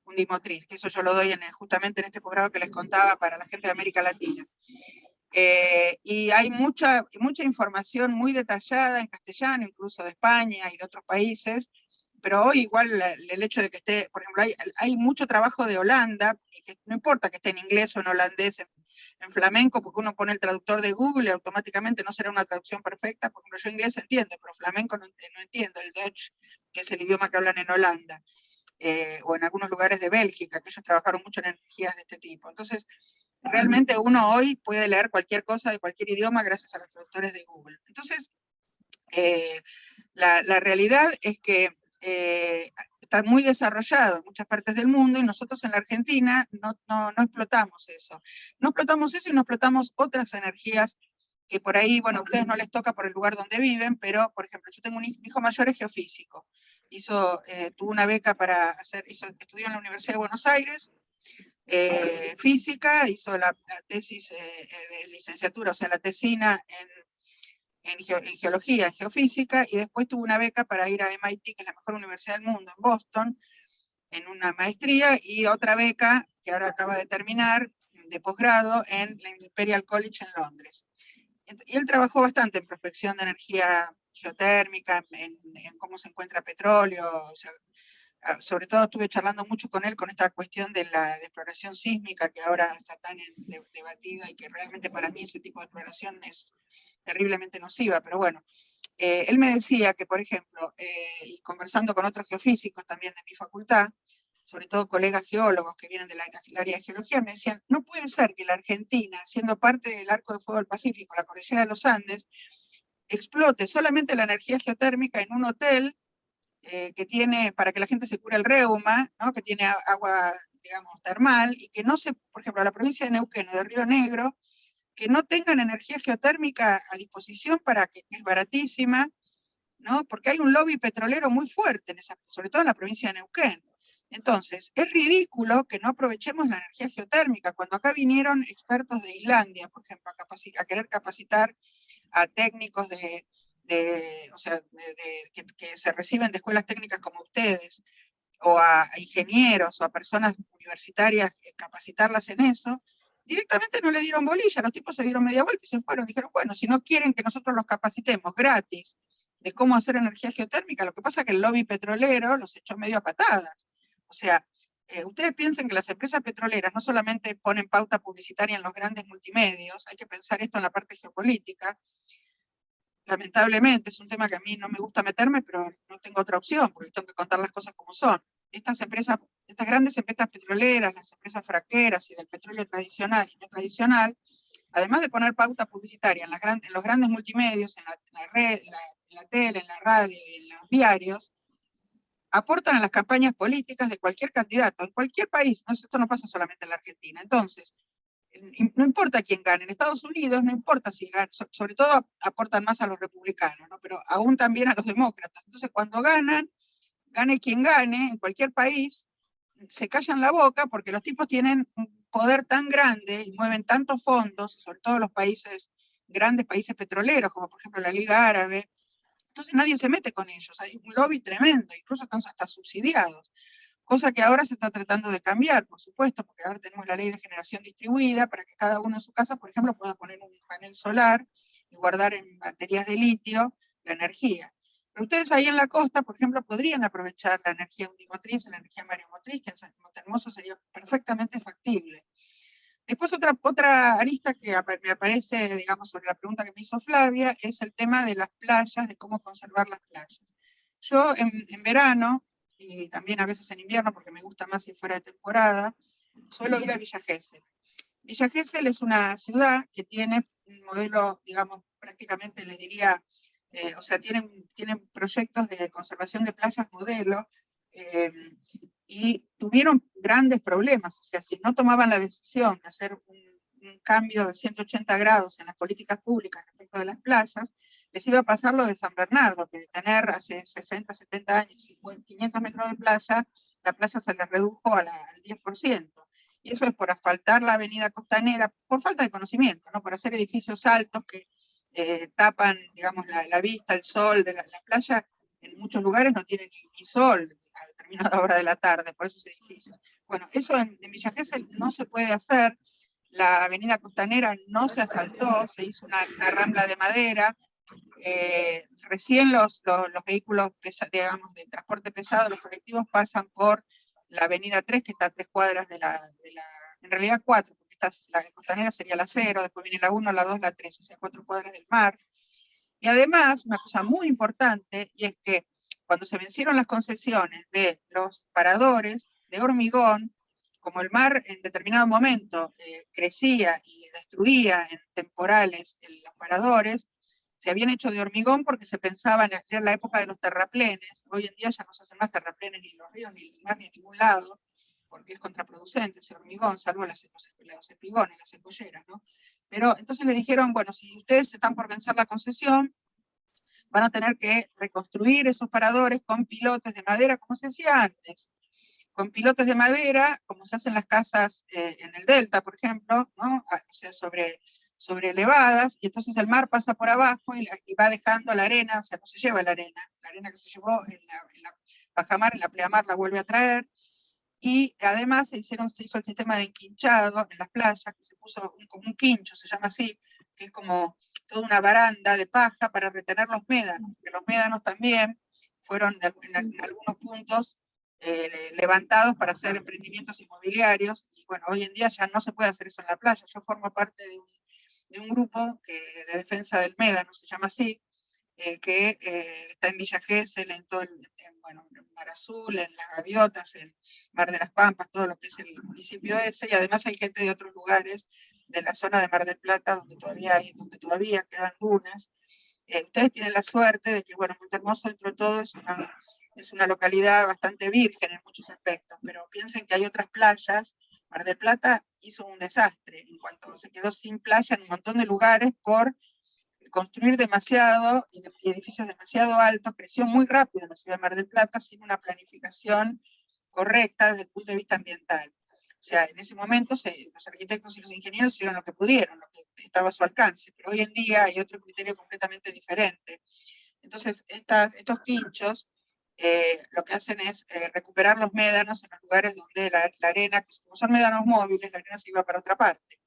undimotriz, que eso yo lo doy justamente en este posgrado que les contaba para la gente de América Latina. Y hay mucha información muy detallada en castellano, incluso de España y de otros países, pero hoy igual el hecho de que esté, por ejemplo, hay mucho trabajo de Holanda, y que no importa que esté en inglés o en holandés, en flamenco, porque uno pone el traductor de Google y automáticamente no será una traducción perfecta. Por ejemplo, yo inglés entiendo, pero flamenco no entiendo, el Dutch, que es el idioma que hablan en Holanda, o en algunos lugares de Bélgica, que ellos trabajaron mucho en energías de este tipo. Entonces, realmente uno hoy puede leer cualquier cosa de cualquier idioma gracias a los traductores de Google. Entonces, la realidad es que está muy desarrollado en muchas partes del mundo, y nosotros en la Argentina no explotamos eso. No explotamos eso y no explotamos otras energías que por ahí, bueno, a ustedes no les toca por el lugar donde viven, pero, por ejemplo, yo tengo mi hijo mayor es geofísico. Tuvo una beca para estudió en la Universidad de Buenos Aires, física, hizo la tesis de licenciatura, o sea, la tesina en geología, en geofísica, y después tuvo una beca para ir a MIT, que es la mejor universidad del mundo, en Boston, en una maestría, y otra beca, que ahora acaba de terminar, de posgrado, en la Imperial College en Londres. Y él trabajó bastante en prospección de energía geotérmica, en cómo se encuentra petróleo, o sea, sobre todo estuve charlando mucho con él con esta cuestión de la exploración sísmica, que ahora está tan debatida, y que realmente para mí ese tipo de exploración es terriblemente nociva, pero bueno. Él me decía que, por ejemplo, y conversando con otros geofísicos también de mi facultad, sobre todo colegas geólogos que vienen del área de geología, me decían, no puede ser que la Argentina, siendo parte del Arco de Fuego del Pacífico, la cordillera de los Andes, explote solamente la energía geotérmica en un hotel que tiene, para que la gente se cure el reuma, ¿no? Que tiene agua, digamos, termal, y que no se, por ejemplo, a la provincia de Neuquén o de Río Negro, que no tengan energía geotérmica a disposición, que es baratísima, ¿no? Porque hay un lobby petrolero muy fuerte, sobre todo en la provincia de Neuquén. Entonces, es ridículo que no aprovechemos la energía geotérmica. Cuando acá vinieron expertos de Islandia, por ejemplo, a querer capacitar a técnicos que se reciben de escuelas técnicas como ustedes, o a ingenieros, o a personas universitarias, capacitarlas en eso, directamente no le dieron bolilla, los tipos se dieron media vuelta y se fueron. Dijeron, bueno, si no quieren que nosotros los capacitemos gratis de cómo hacer energía geotérmica, lo que pasa es que el lobby petrolero los echó medio a patadas. O sea, ustedes piensen que las empresas petroleras no solamente ponen pauta publicitaria en los grandes multimedios, hay que pensar esto en la parte geopolítica. Lamentablemente, es un tema que a mí no me gusta meterme, pero no tengo otra opción, porque tengo que contar las cosas como son. Estas grandes empresas petroleras, las empresas fraqueras y del petróleo tradicional y no tradicional, además de poner pauta publicitaria en los grandes multimedios, en la red, en la tele, en la radio y en los diarios, aportan a las campañas políticas de cualquier candidato, en cualquier país. ¿No? Esto no pasa solamente en la Argentina. Entonces, no importa quién gane, en Estados Unidos no importa si gana, sobre todo aportan más a los republicanos, ¿no? Pero aún también a los demócratas. Entonces, cuando gane quien gane, en cualquier país, se callan la boca porque los tipos tienen un poder tan grande y mueven tantos fondos, sobre todo los grandes países petroleros, como por ejemplo la Liga Árabe. Entonces nadie se mete con ellos, hay un lobby tremendo, incluso están hasta subsidiados. cosa que ahora se está tratando de cambiar, por supuesto, porque ahora tenemos la ley de generación distribuida, para que cada uno en su casa, por ejemplo, pueda poner un panel solar y guardar en baterías de litio la energía. Pero ustedes ahí en la costa, por ejemplo, podrían aprovechar la energía undimotriz, la energía mareomotriz, que en Montehermoso sería perfectamente factible. Después otra arista que me aparece, digamos, sobre la pregunta que me hizo Flavia, es el tema de las playas, de cómo conservar las playas. Yo en verano, y también a veces en invierno, porque me gusta más si fuera de temporada, suelo ir a Villa Gesell. Villa Gesell es una ciudad que tiene un modelo, digamos, prácticamente les diría, o sea, tienen proyectos de conservación de playas modelo, y tuvieron grandes problemas, o sea, si no tomaban la decisión de hacer un cambio de 180 grados en las políticas públicas respecto de las playas, les iba a pasar lo de San Bernardo, que de tener hace 60, 70 años 500 metros de playa, la playa se les redujo al 10%. Y eso es por asfaltar la avenida costanera, por falta de conocimiento, ¿no? Por hacer edificios altos que tapan, digamos, la vista, el sol de la playa. En muchos lugares no tiene ni sol a determinada hora de la tarde, por esos edificios. Bueno, eso en Villa Gesell no se puede hacer. La avenida costanera no se asfaltó, se hizo una rambla de madera. Recién los vehículos digamos, de transporte pesado, los colectivos, pasan por la avenida 3, que está a 3 cuadras en realidad 4, porque la costanera sería la 0, después viene la 1, la 2, la 3, o sea, 4 cuadras del mar. Y además, una cosa muy importante, y es que cuando se vencieron las concesiones de los paradores de hormigón, como el mar en determinado momento crecía y destruía en temporales los paradores, se habían hecho de hormigón porque se pensaba en la época de los terraplenes. Hoy en día ya no se hacen más terraplenes ni en los ríos, ni en el mar, ni en ningún lado, porque es contraproducente ese hormigón, salvo los espigones, las cebolleras, ¿no? Pero entonces le dijeron, bueno, si ustedes están por vencer la concesión, van a tener que reconstruir esos paradores con pilotes de madera, como se hacía antes. Con pilotes de madera, como se hacen las casas en el delta, por ejemplo, ¿no? O sea, sobre elevadas, y entonces el mar pasa por abajo y va dejando la arena, o sea, no se lleva la arena que se llevó en la bajamar, en la pleamar la vuelve a traer, y además se hizo el sistema de enquinchado en las playas, que se puso como un quincho, se llama así, que es como toda una baranda de paja para retener los médanos, que los médanos también fueron en algunos puntos levantados para hacer emprendimientos inmobiliarios, y bueno, hoy en día ya no se puede hacer eso en la playa. Yo formo parte de un grupo de defensa del médano, se llama así, que está en Villa Gesell, en Mar Azul, en Las Gaviotas, en Mar de las Pampas, todo lo que es el municipio ese, y además hay gente de otros lugares de la zona de Mar del Plata donde todavía quedan dunas. Ustedes tienen la suerte de que, bueno, Montehermoso dentro de todo es una localidad bastante virgen en muchos aspectos, pero piensen que hay otras playas. Mar del Plata hizo un desastre en cuanto se quedó sin playa en un montón de lugares por construir demasiado y edificios demasiado altos. Creció muy rápido la ciudad de Mar del Plata sin una planificación correcta desde el punto de vista ambiental. O sea, en ese momento los arquitectos y los ingenieros hicieron lo que pudieron, lo que estaba a su alcance, pero hoy en día hay otro criterio completamente diferente. Entonces, estos quinchos lo que hacen es recuperar los médanos en los lugares donde la arena, que como son médanos móviles, la arena se iba para otra parte.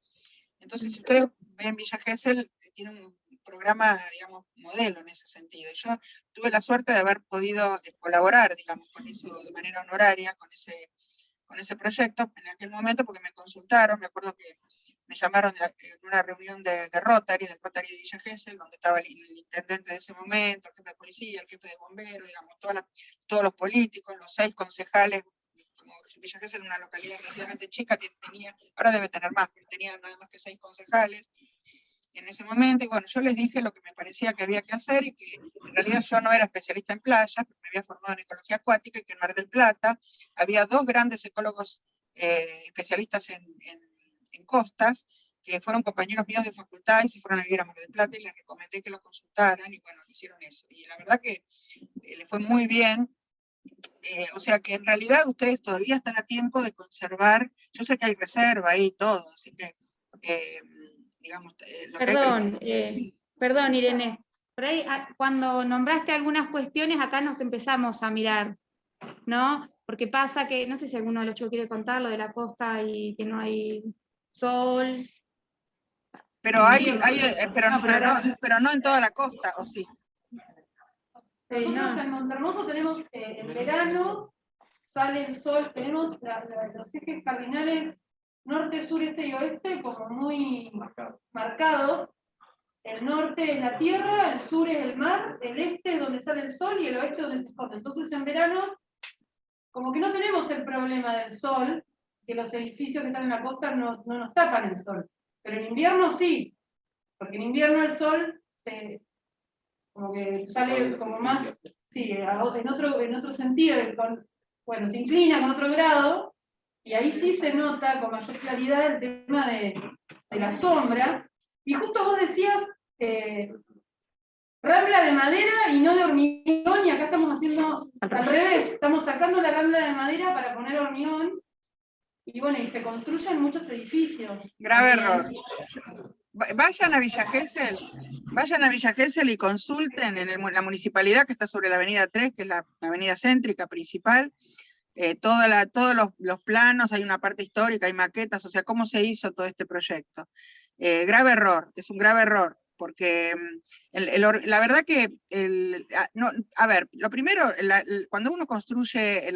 Entonces, si ustedes ven Villa Gesell, tiene un programa, digamos, modelo en ese sentido. Yo tuve la suerte de haber podido colaborar, digamos, con eso de manera honoraria, con ese proyecto en aquel momento, porque me consultaron. Me acuerdo que me llamaron en una reunión del Rotary de Villa Gesell, donde estaba el intendente de ese momento, el jefe de policía, el jefe de bomberos, digamos, todos los políticos, los 6 concejales. Como Villa Gesell era una localidad relativamente chica, ahora debe tener más, pero tenía nada más que 6 concejales en ese momento. Y bueno, yo les dije lo que me parecía que había que hacer, y que en realidad yo no era especialista en playas, pero me había formado en ecología acuática, y que en Mar del Plata había 2 grandes ecólogos especialistas en costas, que fueron compañeros míos de facultad y se fueron a vivir a Mar del Plata, y les recomendé que los consultaran, y bueno, hicieron eso. Y la verdad que les fue muy bien. O sea que en realidad ustedes todavía están a tiempo de conservar. Yo sé que hay reserva ahí y todo, así que, digamos, lo Perdón, que perdón, Irene. Por ahí, cuando nombraste algunas cuestiones, acá nos empezamos a mirar ¿no? Porque pasa que, no sé si alguno de los chicos quiere contar lo de la costa y que no hay sol. Pero pero no en toda la costa, ¿o sí? Nosotros en Montermoso tenemos en verano, sale el sol, tenemos los ejes cardinales norte, sur, este y oeste como muy marcados. El norte es la tierra, el sur es el mar, el este es donde sale el sol y el oeste es donde se esconde. Entonces en verano, como que no tenemos el problema del sol, que los edificios que están en la costa no nos tapan el sol. Pero en invierno sí, porque en invierno el sol como que sale como más, sí, en otro sentido, bueno, se inclina con otro grado, y ahí sí se nota con mayor claridad el tema de la sombra. Y justo vos decías rambla de madera y no de hormigón, y acá estamos haciendo al revés, estamos sacando la rambla de madera para poner hormigón, y bueno, y se construyen muchos edificios. Grave error. Vayan a Villa Gesell y consulten en la municipalidad que está sobre la avenida 3, que es la avenida céntrica principal, todos los planos, hay una parte histórica, hay maquetas, o sea, cómo se hizo todo este proyecto. Grave error, es un grave error, porque la verdad que, a ver, lo primero, cuando uno construye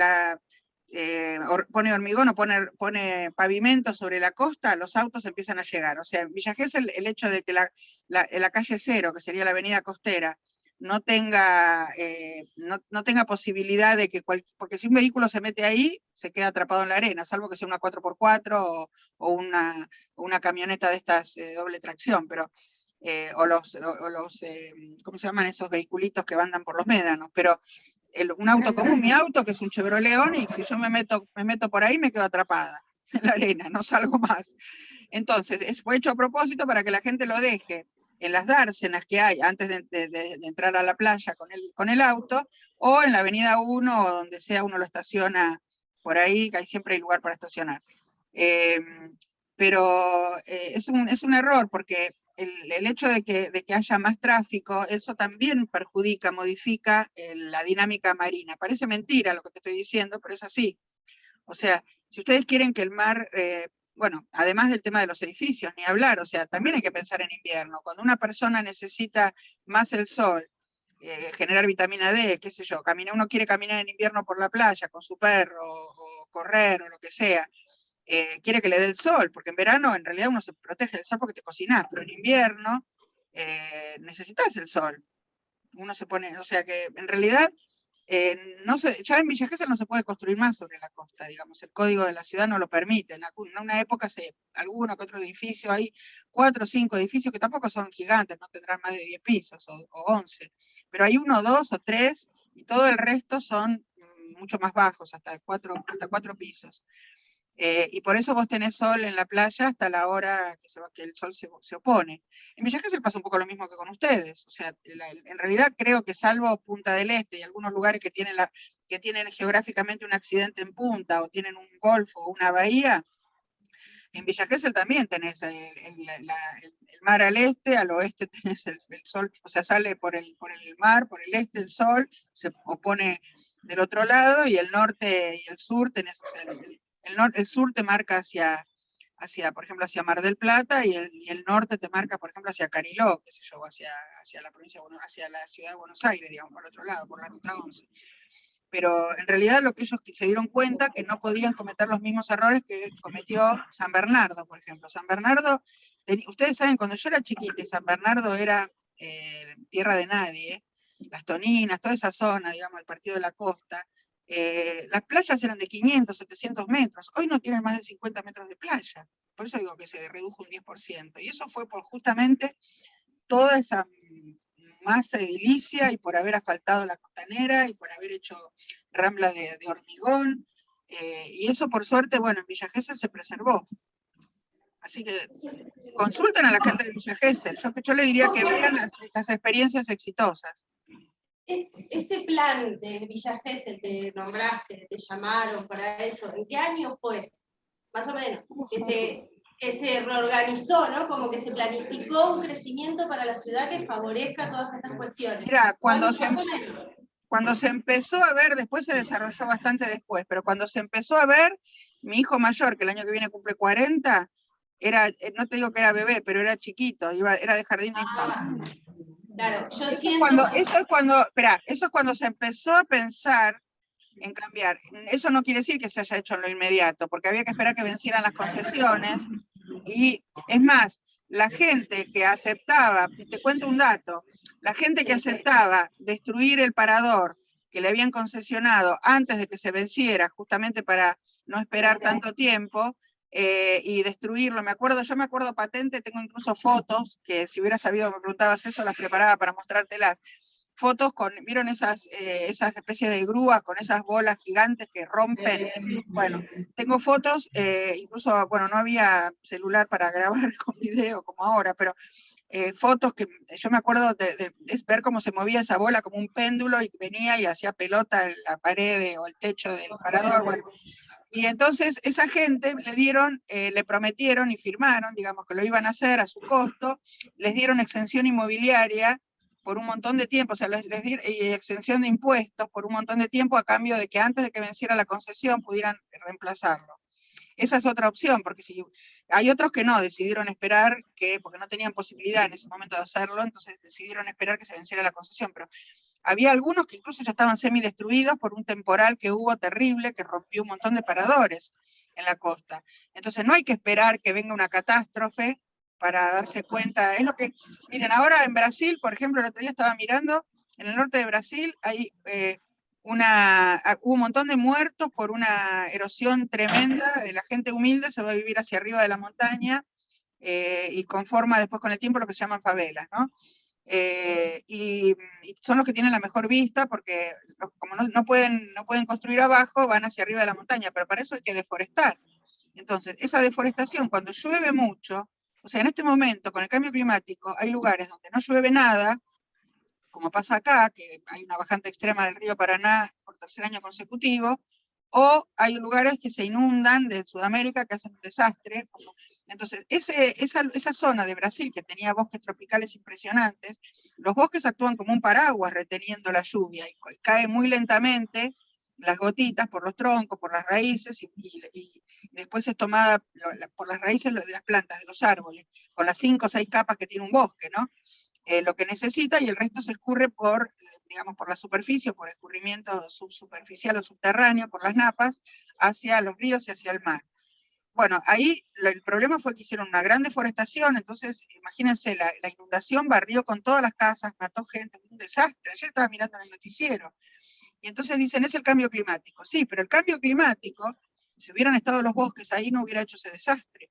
pone hormigón o pone pavimento sobre la costa, los autos empiezan a llegar. O sea, en Villa Gesell, el hecho de que la calle 0, que sería la avenida costera, no tenga posibilidad de que porque si un vehículo se mete ahí, se queda atrapado en la arena, salvo que sea una 4x4 o una camioneta de estas doble tracción, pero o los ¿cómo se llaman esos vehiculitos que andan por los médanos? Pero un auto común, mi auto, que es un Chevrolet Onix, si yo me meto por ahí, me quedo atrapada en la arena, no salgo más. Entonces, fue hecho a propósito para que la gente lo deje en las dársenas que hay antes de entrar a la playa con el auto, o en la avenida 1, o donde sea uno lo estaciona por ahí, que siempre hay lugar para estacionar. Pero es un error, porque el hecho de que haya más tráfico, eso también perjudica, modifica la dinámica marina. Parece mentira lo que te estoy diciendo, pero es así. O sea, si ustedes quieren que el mar, bueno, además del tema de los edificios, ni hablar, o sea, también hay que pensar en invierno. Cuando una persona necesita más el sol, generar vitamina D, qué sé yo, uno quiere caminar en invierno por la playa con su perro, o correr, o lo que sea, quiere que le dé el sol, porque en verano en realidad uno se protege del sol porque te cocinás, pero en invierno necesitas el sol. Uno se pone, o sea que en realidad ya en Villa Gesell no se puede construir más sobre la costa, digamos, el código de la ciudad no lo permite. En una época alguno que otro edificio, hay 4 o 5 edificios que tampoco son gigantes, no tendrán más de 10 pisos o 11, pero hay 1, 2 o 3 y todo el resto son mucho más bajos, hasta 4 pisos. Y por eso vos tenés sol en la playa hasta la hora que el sol se opone. En Villa Gesell pasa un poco lo mismo que con ustedes, o sea, en realidad creo que salvo Punta del Este y algunos lugares que tienen geográficamente un accidente en punta, o tienen un golfo o una bahía, en Villa Gesell también tenés el mar al este, al oeste tenés el sol, o sea, sale por el mar, por el este el sol, se opone del otro lado, y el norte y el sur tenés, o sea, el sur te marca hacia, por ejemplo, hacia Mar del Plata, y el norte te marca, por ejemplo, hacia Cariló, qué sé yo, hacia la provincia, hacia la ciudad de Buenos Aires, digamos, por otro lado, por la ruta 11. Pero en realidad lo que ellos se dieron cuenta que no podían cometer los mismos errores que cometió San Bernardo, por ejemplo. San Bernardo, ustedes saben, cuando yo era chiquita, San Bernardo era tierra de nadie, Las Toninas, toda esa zona, digamos, el Partido de la Costa, las playas eran de 500, 700 metros, hoy no tienen más de 50 metros de playa, por eso digo que se redujo un 10%, y eso fue por justamente toda esa masa edilicia, y por haber asfaltado la costanera, y por haber hecho rambla de hormigón, y eso por suerte, bueno, en Villa Gesell se preservó. Así que consulten a la gente de Villa Gesell, yo le diría que vean las experiencias exitosas. Este plan de Villa Gesell que nombraste, te llamaron para eso, ¿en qué año fue? Más o menos, que se reorganizó, ¿no? Como que se planificó un crecimiento para la ciudad que favorezca todas estas cuestiones. Mira, cuando Cuando se empezó a ver, después se desarrolló bastante después, pero cuando se empezó a ver, mi hijo mayor, que el año que viene cumple 40, era, no te digo que era bebé, pero era chiquito, era de jardín de infantes. Claro, yo Eso siento... es cuando se empezó a pensar en cambiar. Eso no quiere decir que se haya hecho en lo inmediato, porque había que esperar que vencieran las concesiones, y es más, la gente que aceptaba, te cuento un dato, la gente que aceptaba destruir el parador que le habían concesionado antes de que se venciera, justamente para no esperar tanto tiempo, y destruirlo, yo me acuerdo patente, tengo incluso fotos, que si hubiera sabido me preguntabas eso, las preparaba para mostrártelas, fotos con, ¿vieron esas especies de grúas con esas bolas gigantes que rompen? Bueno, tengo fotos, incluso, bueno, no había celular para grabar con video como ahora, pero fotos que yo me acuerdo de ver cómo se movía esa bola como un péndulo y venía y hacía pelota en la pared o el techo del parador, bueno. Y entonces esa gente le prometieron y firmaron, digamos que lo iban a hacer a su costo, les dieron exención inmobiliaria por un montón de tiempo, o sea, les dieron exención de impuestos por un montón de tiempo a cambio de que antes de que venciera la concesión pudieran reemplazarlo. Esa es otra opción, porque si hay otros que no, decidieron esperar, porque no tenían posibilidad en ese momento de hacerlo, entonces decidieron esperar que se venciera la concesión, pero había algunos que incluso ya estaban semidestruidos por un temporal que hubo terrible, que rompió un montón de paradores en la costa. Entonces no hay que esperar que venga una catástrofe para darse cuenta. Es lo que, miren, ahora en Brasil, por ejemplo, el otro día estaba mirando, en el norte de Brasil hay hubo un montón de muertos por una erosión tremenda, de la gente humilde se va a vivir hacia arriba de la montaña, y conforma después con el tiempo lo que se llaman favelas, ¿no? Y son los que tienen la mejor vista, porque como no pueden construir abajo, van hacia arriba de la montaña, pero para eso hay que deforestar. Entonces, esa deforestación, cuando llueve mucho, o sea, en este momento, con el cambio climático, hay lugares donde no llueve nada, como pasa acá, que hay una bajante extrema del río Paraná por tercer año consecutivo, o hay lugares que se inundan de Sudamérica que hacen un desastre. Entonces, esa zona de Brasil que tenía bosques tropicales impresionantes, los bosques actúan como un paraguas reteniendo la lluvia, y cae muy lentamente las gotitas por los troncos, por las raíces, y después es tomada por las raíces de las plantas, de los árboles, con las 5 o 6 capas que tiene un bosque, ¿no? Lo que necesita, y el resto se escurre por, digamos, por la superficie, por escurrimiento subsuperficial o subterráneo, por las napas, hacia los ríos y hacia el mar. Bueno, ahí el problema fue que hicieron una gran deforestación, entonces imagínense, la inundación barrió con todas las casas, mató gente, un desastre. Ayer estaba mirando en el noticiero, y entonces dicen, es el cambio climático. Sí, pero el cambio climático, si hubieran estado los bosques ahí, no hubiera hecho ese desastre.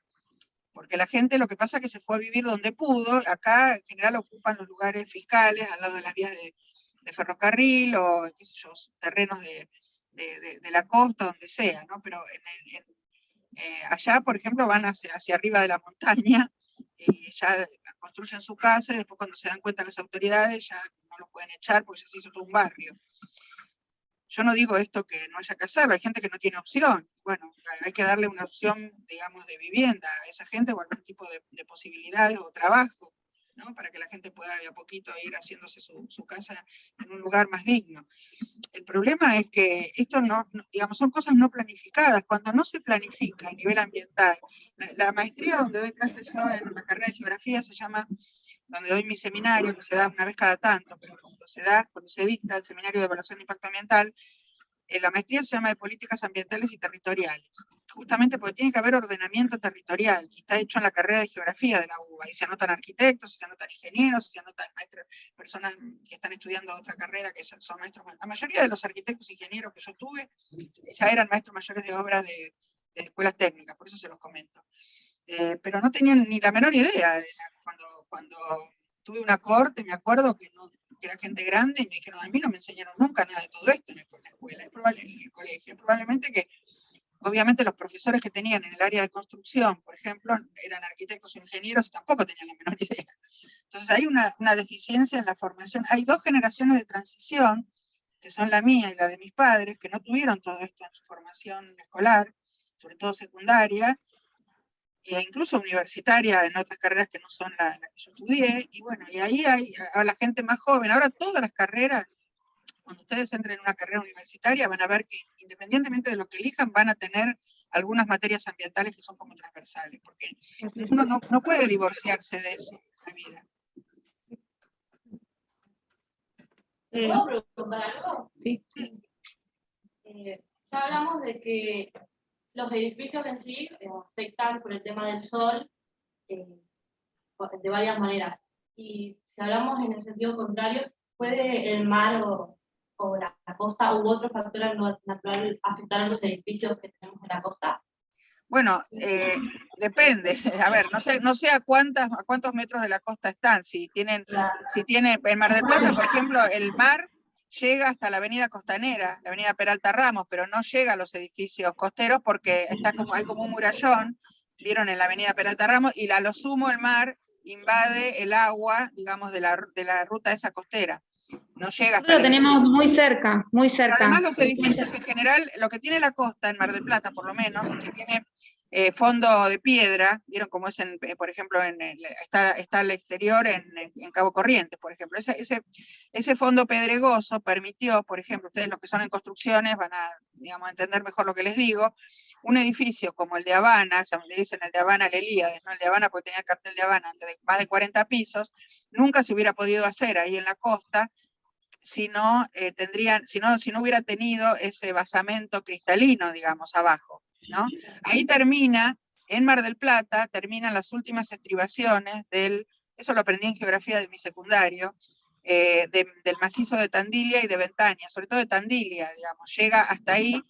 Porque la gente lo que pasa es que se fue a vivir donde pudo, acá en general ocupan los lugares fiscales, al lado de las vías de ferrocarril, o qué sé yo, terrenos de la costa, donde sea, ¿no? Pero allá, por ejemplo, van hacia arriba de la montaña, y ya construyen su casa, y después cuando se dan cuenta las autoridades ya no los pueden echar porque ya se hizo todo un barrio. Yo no digo esto que no haya que hacerlo, hay gente que no tiene opción. Bueno, hay que darle una opción, digamos, de vivienda a esa gente, o algún tipo de posibilidades o trabajo, ¿no? Para que la gente pueda de a poquito ir haciéndose su casa en un lugar más digno. El problema es que esto digamos, son cosas no planificadas. Cuando no se planifica a nivel ambiental, la maestría donde doy clases yo en la carrera de geografía se llama, donde doy mi seminario, que se da una vez cada tanto, pero cuando se dicta el seminario de evaluación de impacto ambiental, la maestría se llama de políticas ambientales y territoriales, justamente porque tiene que haber ordenamiento territorial, y está hecho en la carrera de geografía de la UBA, y se anotan arquitectos, se anotan ingenieros, se anotan personas que están estudiando otra carrera, que son maestros. La mayoría de los arquitectos e ingenieros que yo tuve ya eran maestros mayores de obras de escuelas técnicas, por eso se los comento. Pero no tenían ni la menor idea. Cuando tuve una corte, me acuerdo que era gente grande, y me dijeron, a mí no me enseñaron nunca nada de todo esto en la escuela, en el colegio. Probablemente que, obviamente, los profesores que tenían en el área de construcción, por ejemplo, eran arquitectos o ingenieros, y tampoco tenían la menor idea. Entonces hay una deficiencia en la formación. Hay 2 generaciones de transición, que son la mía y la de mis padres, que no tuvieron todo esto en su formación escolar, sobre todo secundaria, e incluso universitaria en otras carreras que no son la que yo estudié, y bueno, y ahí hay a la gente más joven. Ahora todas las carreras, Cuando ustedes entren en una carrera universitaria van a ver que independientemente de lo que elijan van a tener algunas materias ambientales que son como transversales, porque uno no puede divorciarse de eso en la vida. ¿Puedo preguntar algo? Sí. Ya hablamos de que los edificios en sí afectan por el tema del sol de varias maneras. Y si hablamos en el sentido contrario, ¿puede el mar o la costa u otro factor natural afectar a los edificios que tenemos en la costa? Bueno, depende. A ver, no sé a cuántos metros de la costa están. Si tiene en Mar del Plata, por ejemplo, el mar llega hasta la avenida Costanera, la avenida Peralta Ramos, pero no llega a los edificios costeros porque hay como un murallón, vieron en la avenida Peralta Ramos, y a lo sumo el mar invade el agua, digamos, de la ruta esa costera. No llega hasta Lo tenemos muy cerca, muy Pero cerca. además los edificios en general, lo que tiene la costa en Mar del Plata por lo menos, es que tiene fondo de piedra, vieron cómo es, por ejemplo, está al exterior en Cabo Corrientes, por ejemplo. Ese fondo pedregoso permitió, por ejemplo, ustedes los que son en construcciones van a, digamos, entender mejor lo que les digo, un edificio como el de Habana, le dicen el de Habana Lelíades, ¿no? El de Habana porque tenía el cartel de Habana de más de 40 pisos, nunca se hubiera podido hacer ahí en la costa, si no hubiera tenido ese basamento cristalino, digamos, abajo, ¿no? Ahí termina, en Mar del Plata, terminan las últimas estribaciones eso lo aprendí en geografía de mi secundario, del macizo de Tandilia y de Ventaña, sobre todo de Tandilia, digamos, llega hasta ahí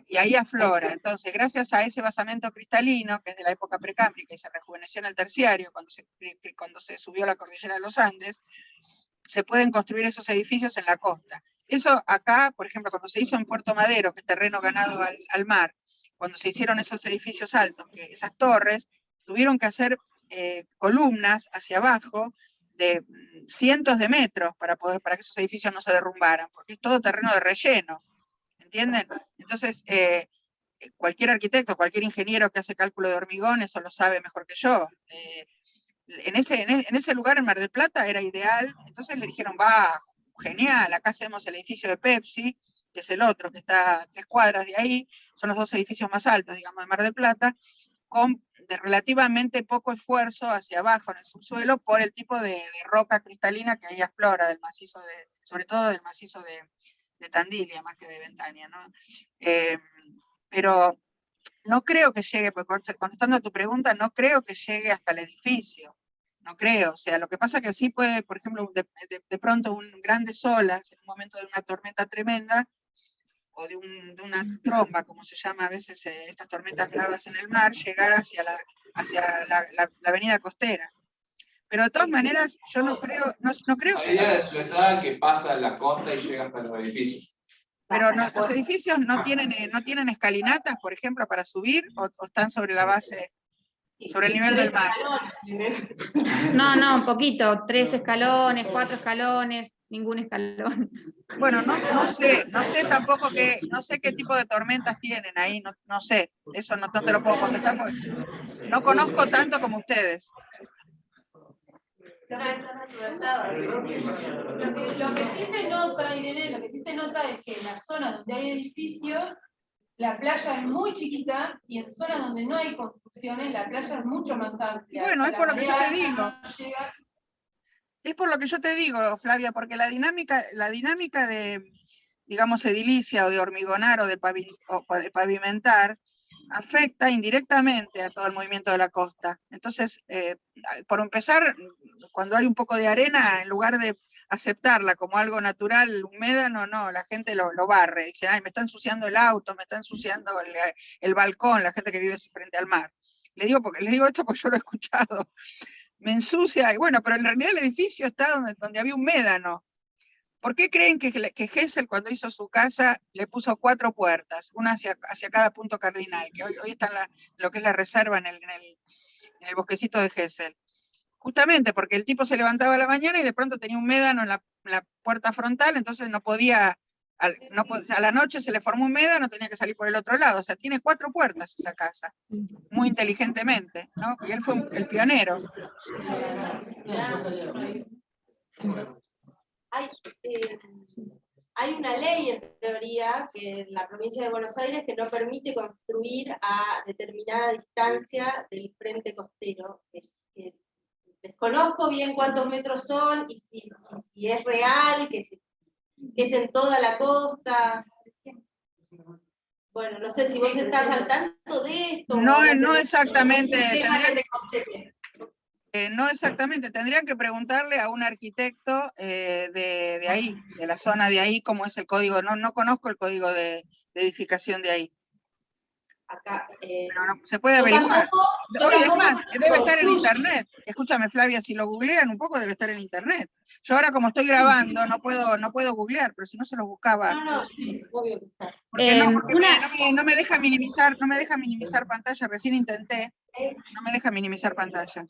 y ahí aflora. Entonces, gracias a ese basamento cristalino, que es de la época precámbrica y se rejuveneció en el terciario, cuando se subió la cordillera de los Andes, se pueden construir esos edificios en la costa. Eso acá, por ejemplo, cuando se hizo en Puerto Madero, que es terreno ganado al mar, cuando se hicieron esos edificios altos, esas torres, tuvieron que hacer columnas hacia abajo de cientos de metros para que esos edificios no se derrumbaran, porque es todo terreno de relleno, ¿entienden? Entonces, cualquier arquitecto, cualquier ingeniero que hace cálculo de hormigón, eso lo sabe mejor que yo. En ese lugar en Mar del Plata era ideal, entonces le dijeron, va, genial, acá hacemos el edificio de Pepsi, que es el otro, que está a 3 cuadras de ahí, son los 2 edificios más altos, digamos, de Mar del Plata, de relativamente poco esfuerzo hacia abajo en el subsuelo por el tipo de roca cristalina que ahí aflora, sobre todo del macizo de Tandilia, más que de Ventaña, ¿no? Pero no creo que llegue, contestando a tu pregunta, no creo que llegue hasta el edificio. No creo. O sea, lo que pasa es que sí puede, por ejemplo, de pronto un grandes olas, en un momento de una tormenta tremenda, o de una tromba, como se llama a veces estas tormentas graves en el mar, llegar hacia la avenida costera. Pero de todas maneras, yo no creo que... La idea de ciudad que pasa en la costa y llega hasta los edificios. Pero los edificios no tienen escalinatas, por ejemplo, para subir, o están sobre la base, sobre el nivel del mar. No, poquito, 3 escalones, 4 escalones, ningún escalón. Bueno, no sé tampoco no sé qué tipo de tormentas tienen ahí, no sé, eso no te lo puedo contestar porque no conozco tanto como ustedes. Lo que sí se nota, Irene, lo que sí se nota es que en las zonas donde hay edificios, la playa es muy chiquita y en zonas donde no hay construcciones, la playa es mucho más amplia. Bueno, es por lo que yo te digo. Llega... Es por lo que yo te digo, Flavia, porque la dinámica de, digamos, edilicia o de hormigonar o de pavimentar afecta indirectamente a todo el movimiento de la costa. Entonces, por empezar, cuando hay un poco de arena, en lugar de aceptarla como algo natural, un médano, no, la gente lo barre, dice, ay, me está ensuciando el auto, me está ensuciando el balcón, la gente que vive frente al mar. Les digo esto porque yo lo he escuchado. Me ensucia, y bueno, pero en realidad el edificio está donde había un médano. ¿Por qué creen que Gesell cuando hizo su casa le puso 4 puertas, una hacia cada punto cardinal, que hoy está en lo que es la reserva en el bosquecito de Gesell? Justamente porque el tipo se levantaba a la mañana y de pronto tenía un médano en la puerta frontal, entonces no podía, a la noche se le formó un médano, tenía que salir por el otro lado. O sea, tiene 4 puertas esa casa, muy inteligentemente, ¿no? Y él fue el pionero. Hay una ley en teoría que en la provincia de Buenos Aires que no permite construir a determinada distancia del frente costero. Que desconozco bien cuántos metros son y si es real, que es en toda la costa. Bueno, no sé si vos estás al tanto de esto. No exactamente. No exactamente, tendrían que preguntarle a un arquitecto de ahí, de la zona de ahí, cómo es el código. No conozco el código de edificación de ahí. Acá, pero no, se puede averiguar. Oye, es más, debe estar en internet. Escúchame, Flavia, si lo googlean un poco debe estar en internet. Yo ahora como estoy grabando no puedo googlear, pero si no se lo buscaba. No, obvio que está. Porque no me deja minimizar pantalla, recién intenté, no me deja minimizar pantalla.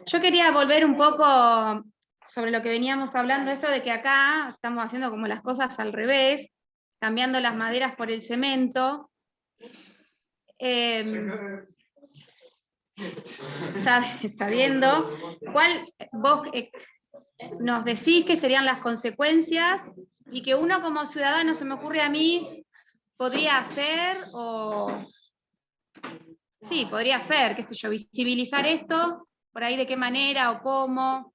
Yo quería volver un poco sobre lo que veníamos hablando, esto de que acá estamos haciendo como las cosas al revés, cambiando las maderas por el cemento. Sabiendo, ¿cuál vos nos decís que serían las consecuencias y que uno como ciudadano, se me ocurre a mí, podría hacer o... Sí, podría ser, qué sé yo, visibilizar esto, por ahí de qué manera o cómo.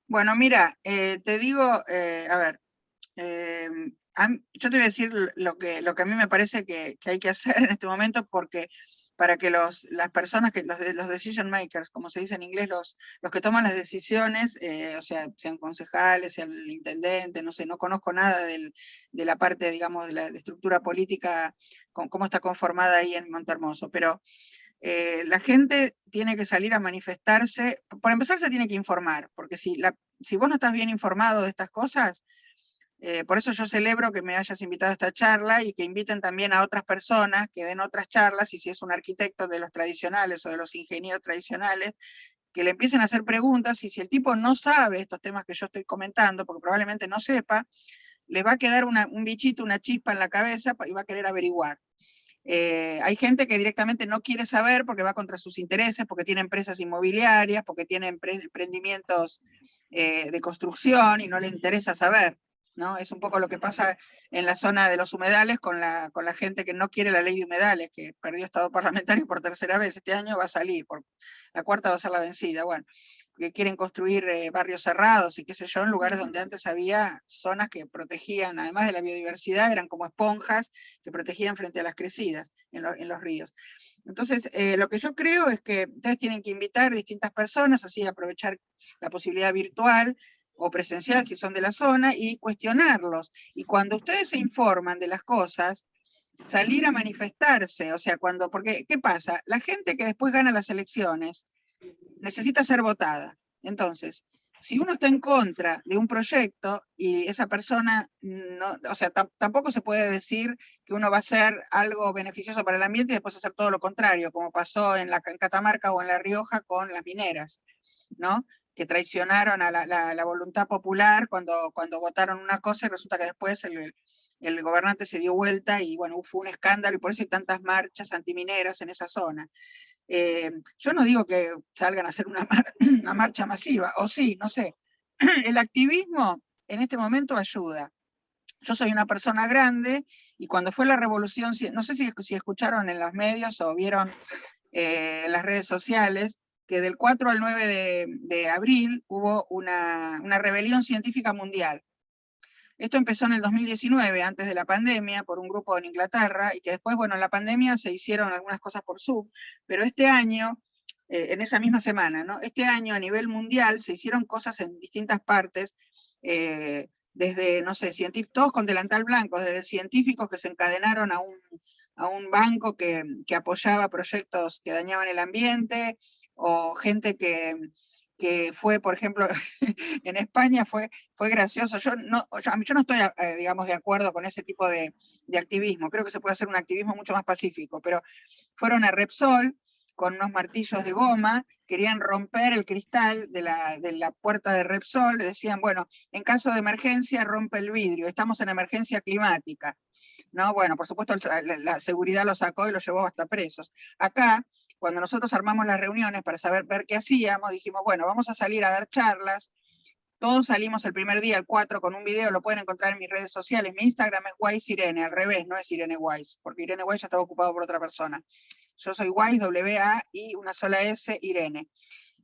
Bueno, mira, te digo, a ver, yo te voy a decir lo que a mí me parece que hay que hacer en este momento, porque para que las personas, los decision makers, como se dice en inglés, los que toman las decisiones, o sea, sean concejales, sea el intendente, no sé, no conozco nada de la parte, digamos, de la estructura política, cómo está conformada ahí en Montehermoso, pero la gente tiene que salir a manifestarse. Por empezar se tiene que informar, porque si vos no estás bien informado de estas cosas, por eso yo celebro que me hayas invitado a esta charla y que inviten también a otras personas que den otras charlas, y si es un arquitecto de los tradicionales o de los ingenieros tradicionales, que le empiecen a hacer preguntas, y si el tipo no sabe estos temas que yo estoy comentando, porque probablemente no sepa, les va a quedar un bichito, una chispa en la cabeza y va a querer averiguar. Hay gente que directamente no quiere saber porque va contra sus intereses, porque tiene empresas inmobiliarias, porque tiene emprendimientos de construcción y no le interesa saber, ¿no? Es un poco lo que pasa en la zona de los humedales con la gente que no quiere la ley de humedales, que perdió estado parlamentario por tercera vez. Este año va a salir, la cuarta va a ser la vencida, bueno, que quieren construir barrios cerrados y qué sé yo, en lugares donde antes había zonas que protegían, además de la biodiversidad, eran como esponjas que protegían frente a las crecidas en los ríos. Entonces, lo que yo creo es que ustedes tienen que invitar distintas personas, así aprovechar la posibilidad virtual o presencial si son de la zona, y cuestionarlos. Y cuando ustedes se informan de las cosas, salir a manifestarse, o sea, porque, ¿qué pasa? La gente que después gana las elecciones necesita ser votada. Entonces, si uno está en contra de un proyecto y esa persona, no, o sea, tampoco se puede decir que uno va a hacer algo beneficioso para el ambiente y después hacer todo lo contrario, como pasó en Catamarca o en La Rioja con las mineras, ¿no? Que traicionaron a la voluntad popular cuando votaron una cosa y resulta que después el gobernante se dio vuelta y bueno, fue un escándalo y por eso hay tantas marchas antimineras en esa zona. Yo no digo que salgan a hacer una marcha masiva, o sí, no sé. El activismo en este momento ayuda. Yo soy una persona grande y cuando fue la revolución, no sé si escucharon en los medios o vieron en las redes sociales, que del 4 al 9 de abril hubo una rebelión científica mundial. Esto empezó en el 2019, antes de la pandemia, por un grupo en Inglaterra, y que después, bueno, en la pandemia se hicieron algunas cosas por Zoom, pero este año, en esa misma semana, ¿no? Este año a nivel mundial se hicieron cosas en distintas partes, desde, no sé, todos con delantal blanco, desde científicos que se encadenaron a un banco que apoyaba proyectos que dañaban el ambiente, o gente que fue, por ejemplo, en España fue gracioso. Yo no estoy, digamos, de acuerdo con ese tipo de activismo. Creo que se puede hacer un activismo mucho más pacífico, pero fueron a Repsol con unos martillos de goma, querían romper el cristal de la puerta de Repsol, le decían, bueno, en caso de emergencia rompe el vidrio, estamos en emergencia climática, ¿no? Bueno, por supuesto la seguridad lo sacó y lo llevó hasta presos. Acá, cuando nosotros armamos las reuniones para ver qué hacíamos, dijimos, bueno, vamos a salir a dar charlas, Todos salimos el primer día, el 4, con un video, lo pueden encontrar en mis redes sociales. Mi Instagram es Wise Irene, al revés, no es Irene Wise, porque Irene Wise ya estaba ocupado por otra persona. Yo soy Wise, W-A-I, una sola S, Irene,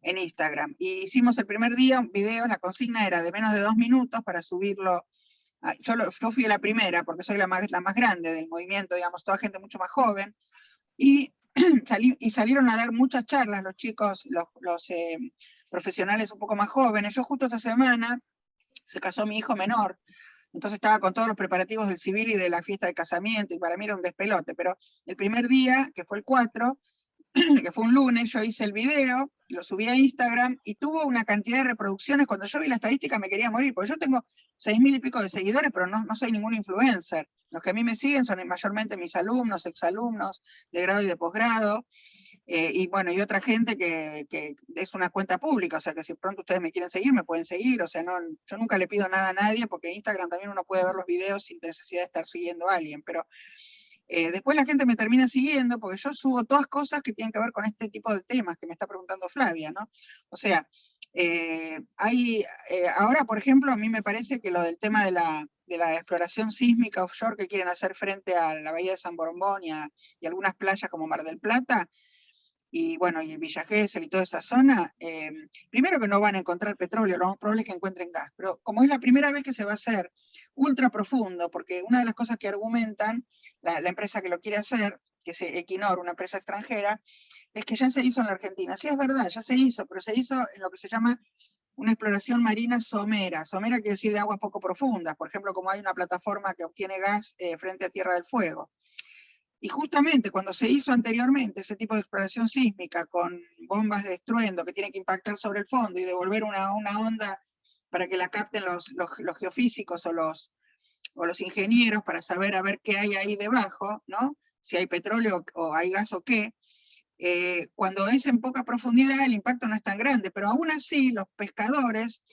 en Instagram. Y hicimos el primer día un video, la consigna era de menos de 2 minutos para subirlo. Yo fui la primera, porque soy la más grande del movimiento, digamos, toda gente mucho más joven. Y salieron a dar muchas charlas los chicos, los profesionales un poco más jóvenes. Yo justo esta semana se casó mi hijo menor, entonces estaba con todos los preparativos del civil y de la fiesta de casamiento, y para mí era un despelote, pero el primer día, que fue el 4, que fue un lunes, yo hice el video, lo subí a Instagram, y tuvo una cantidad de reproducciones. Cuando yo vi la estadística me quería morir, porque yo tengo 6.000 y pico de seguidores, pero no soy ningún influencer. Los que a mí me siguen son mayormente mis alumnos, exalumnos, de grado y de posgrado, y bueno, y otra gente que es una cuenta pública, o sea que si pronto ustedes me quieren seguir, me pueden seguir, o sea, yo nunca le pido nada a nadie, porque en Instagram también uno puede ver los videos sin necesidad de estar siguiendo a alguien, pero después la gente me termina siguiendo porque yo subo todas cosas que tienen que ver con este tipo de temas que me está preguntando Flavia, ¿no? O sea, ahora, por ejemplo, a mí me parece que lo del tema de la exploración sísmica offshore que quieren hacer frente a la bahía de San Borombón y algunas playas como Mar del Plata, y bueno, y Villa Gesell y toda esa zona, primero que no van a encontrar petróleo, lo más probable es que encuentren gas, pero como es la primera vez que se va a hacer ultra profundo, porque una de las cosas que argumentan la empresa que lo quiere hacer, que es Equinor, una empresa extranjera, es que ya se hizo en la Argentina. Sí, es verdad, ya se hizo, pero se hizo en lo que se llama una exploración marina somera. Somera quiere decir de aguas poco profundas, por ejemplo, como hay una plataforma que obtiene gas frente a Tierra del Fuego. Y justamente cuando se hizo anteriormente ese tipo de exploración sísmica con bombas de estruendo que tienen que impactar sobre el fondo y devolver una onda para que la capten los geofísicos o los ingenieros para saber a ver qué hay ahí debajo, ¿no? Si hay petróleo o hay gas o qué, cuando es en poca profundidad el impacto no es tan grande, pero aún así los pescadores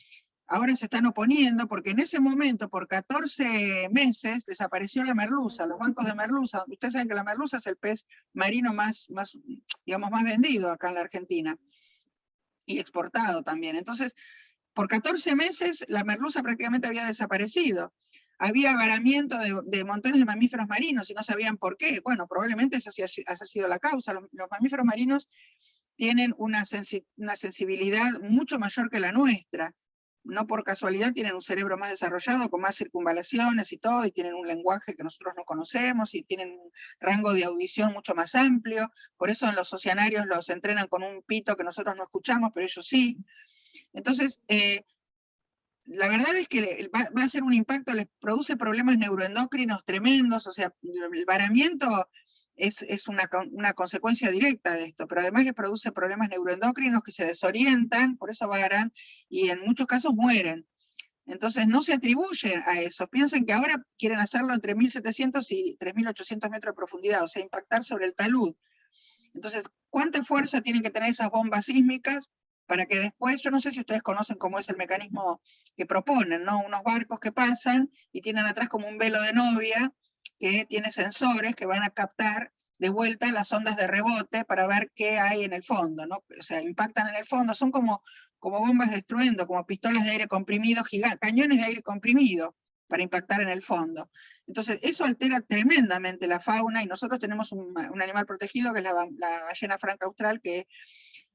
ahora se están oponiendo porque en ese momento, por 14 meses, desapareció la merluza, los bancos de merluza. Ustedes saben que la merluza es el pez marino más vendido acá en la Argentina, y exportado también. Entonces, por 14 meses la merluza prácticamente había desaparecido. Había avaramiento de montones de mamíferos marinos y no sabían por qué. Bueno, probablemente esa haya sido la causa. Los mamíferos marinos tienen una sensibilidad mucho mayor que la nuestra. No por casualidad tienen un cerebro más desarrollado, con más circunvalaciones y todo, y tienen un lenguaje que nosotros no conocemos, y tienen un rango de audición mucho más amplio. Por eso en los oceanarios los entrenan con un pito que nosotros no escuchamos, pero ellos sí. Entonces, la verdad es que va a ser un impacto, les produce problemas neuroendocrinos tremendos, o sea, el varamiento es una consecuencia directa de esto, pero además les produce problemas neuroendocrinos que se desorientan, por eso varan, y en muchos casos mueren. Entonces no se atribuyen a eso, piensen que ahora quieren hacerlo entre 1.700 y 3.800 metros de profundidad, o sea, impactar sobre el talud. Entonces, ¿cuánta fuerza tienen que tener esas bombas sísmicas para que después, yo no sé si ustedes conocen cómo es el mecanismo que proponen, ¿no? Unos barcos que pasan y tienen atrás como un velo de novia, que tiene sensores que van a captar de vuelta las ondas de rebote para ver qué hay en el fondo, ¿no? O sea, impactan en el fondo, son como bombas de estruendo, como pistolas de aire comprimido gigantes, cañones de aire comprimido para impactar en el fondo. Entonces, eso altera tremendamente la fauna, y nosotros tenemos un animal protegido, que es la ballena franca austral, que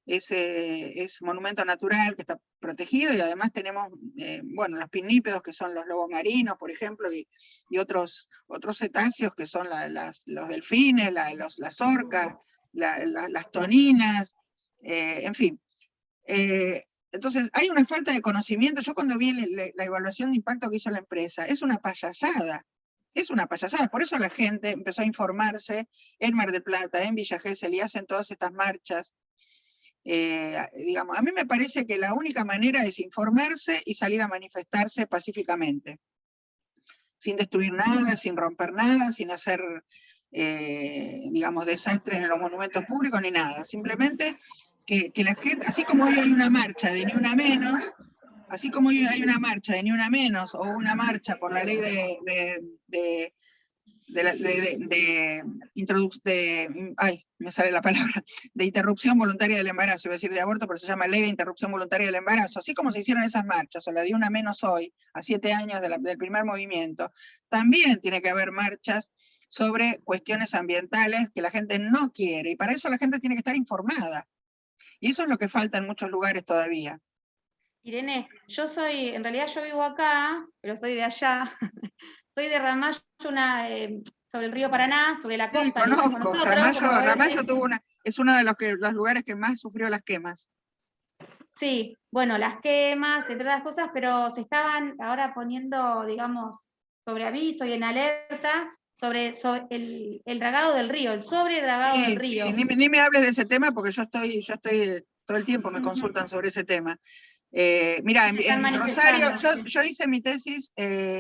es monumento natural, que está protegido, y además tenemos, bueno, los pinnípedos, que son los lobos marinos, por ejemplo, y otros cetáceos, que son los delfines, las orcas, las toninas, en fin. Entonces, hay una falta de conocimiento. Yo cuando vi la evaluación de impacto que hizo la empresa, es una payasada. Es una payasada, por eso la gente empezó a informarse en Mar del Plata, en Villa Gesell, y hacen todas estas marchas. Digamos, a mí me parece que la única manera es informarse y salir a manifestarse pacíficamente, sin destruir nada, sin romper nada, sin hacer, digamos, desastres en los monumentos públicos ni nada. Simplemente que la gente, así como hoy hay una marcha de Ni Una Menos, así como hoy hay una marcha de Ni Una Menos, o una marcha por la ley de me sale la palabra, de interrupción voluntaria del embarazo, iba a decir de aborto, pero se llama Ley de Interrupción Voluntaria del Embarazo, así como se hicieron esas marchas, o la de Una Menos Hoy, a 7 años del primer movimiento, también tiene que haber marchas sobre cuestiones ambientales que la gente no quiere, y para eso la gente tiene que estar informada, y eso es lo que falta en muchos lugares todavía. Irene, en realidad yo vivo acá, pero soy de allá, soy de Ramallo, sobre el río Paraná, sobre la costa. Sí, conozco, Ramallo es uno de los lugares que más sufrió las quemas. Sí, bueno, las quemas, entre otras cosas, pero se estaban ahora poniendo, digamos, sobre aviso y en alerta sobre el dragado del río, el sobredragado del río. Sí, ni me hables de ese tema porque yo estoy todo el tiempo me consultan sobre ese tema. Mira, en Rosario, yo hice mi tesis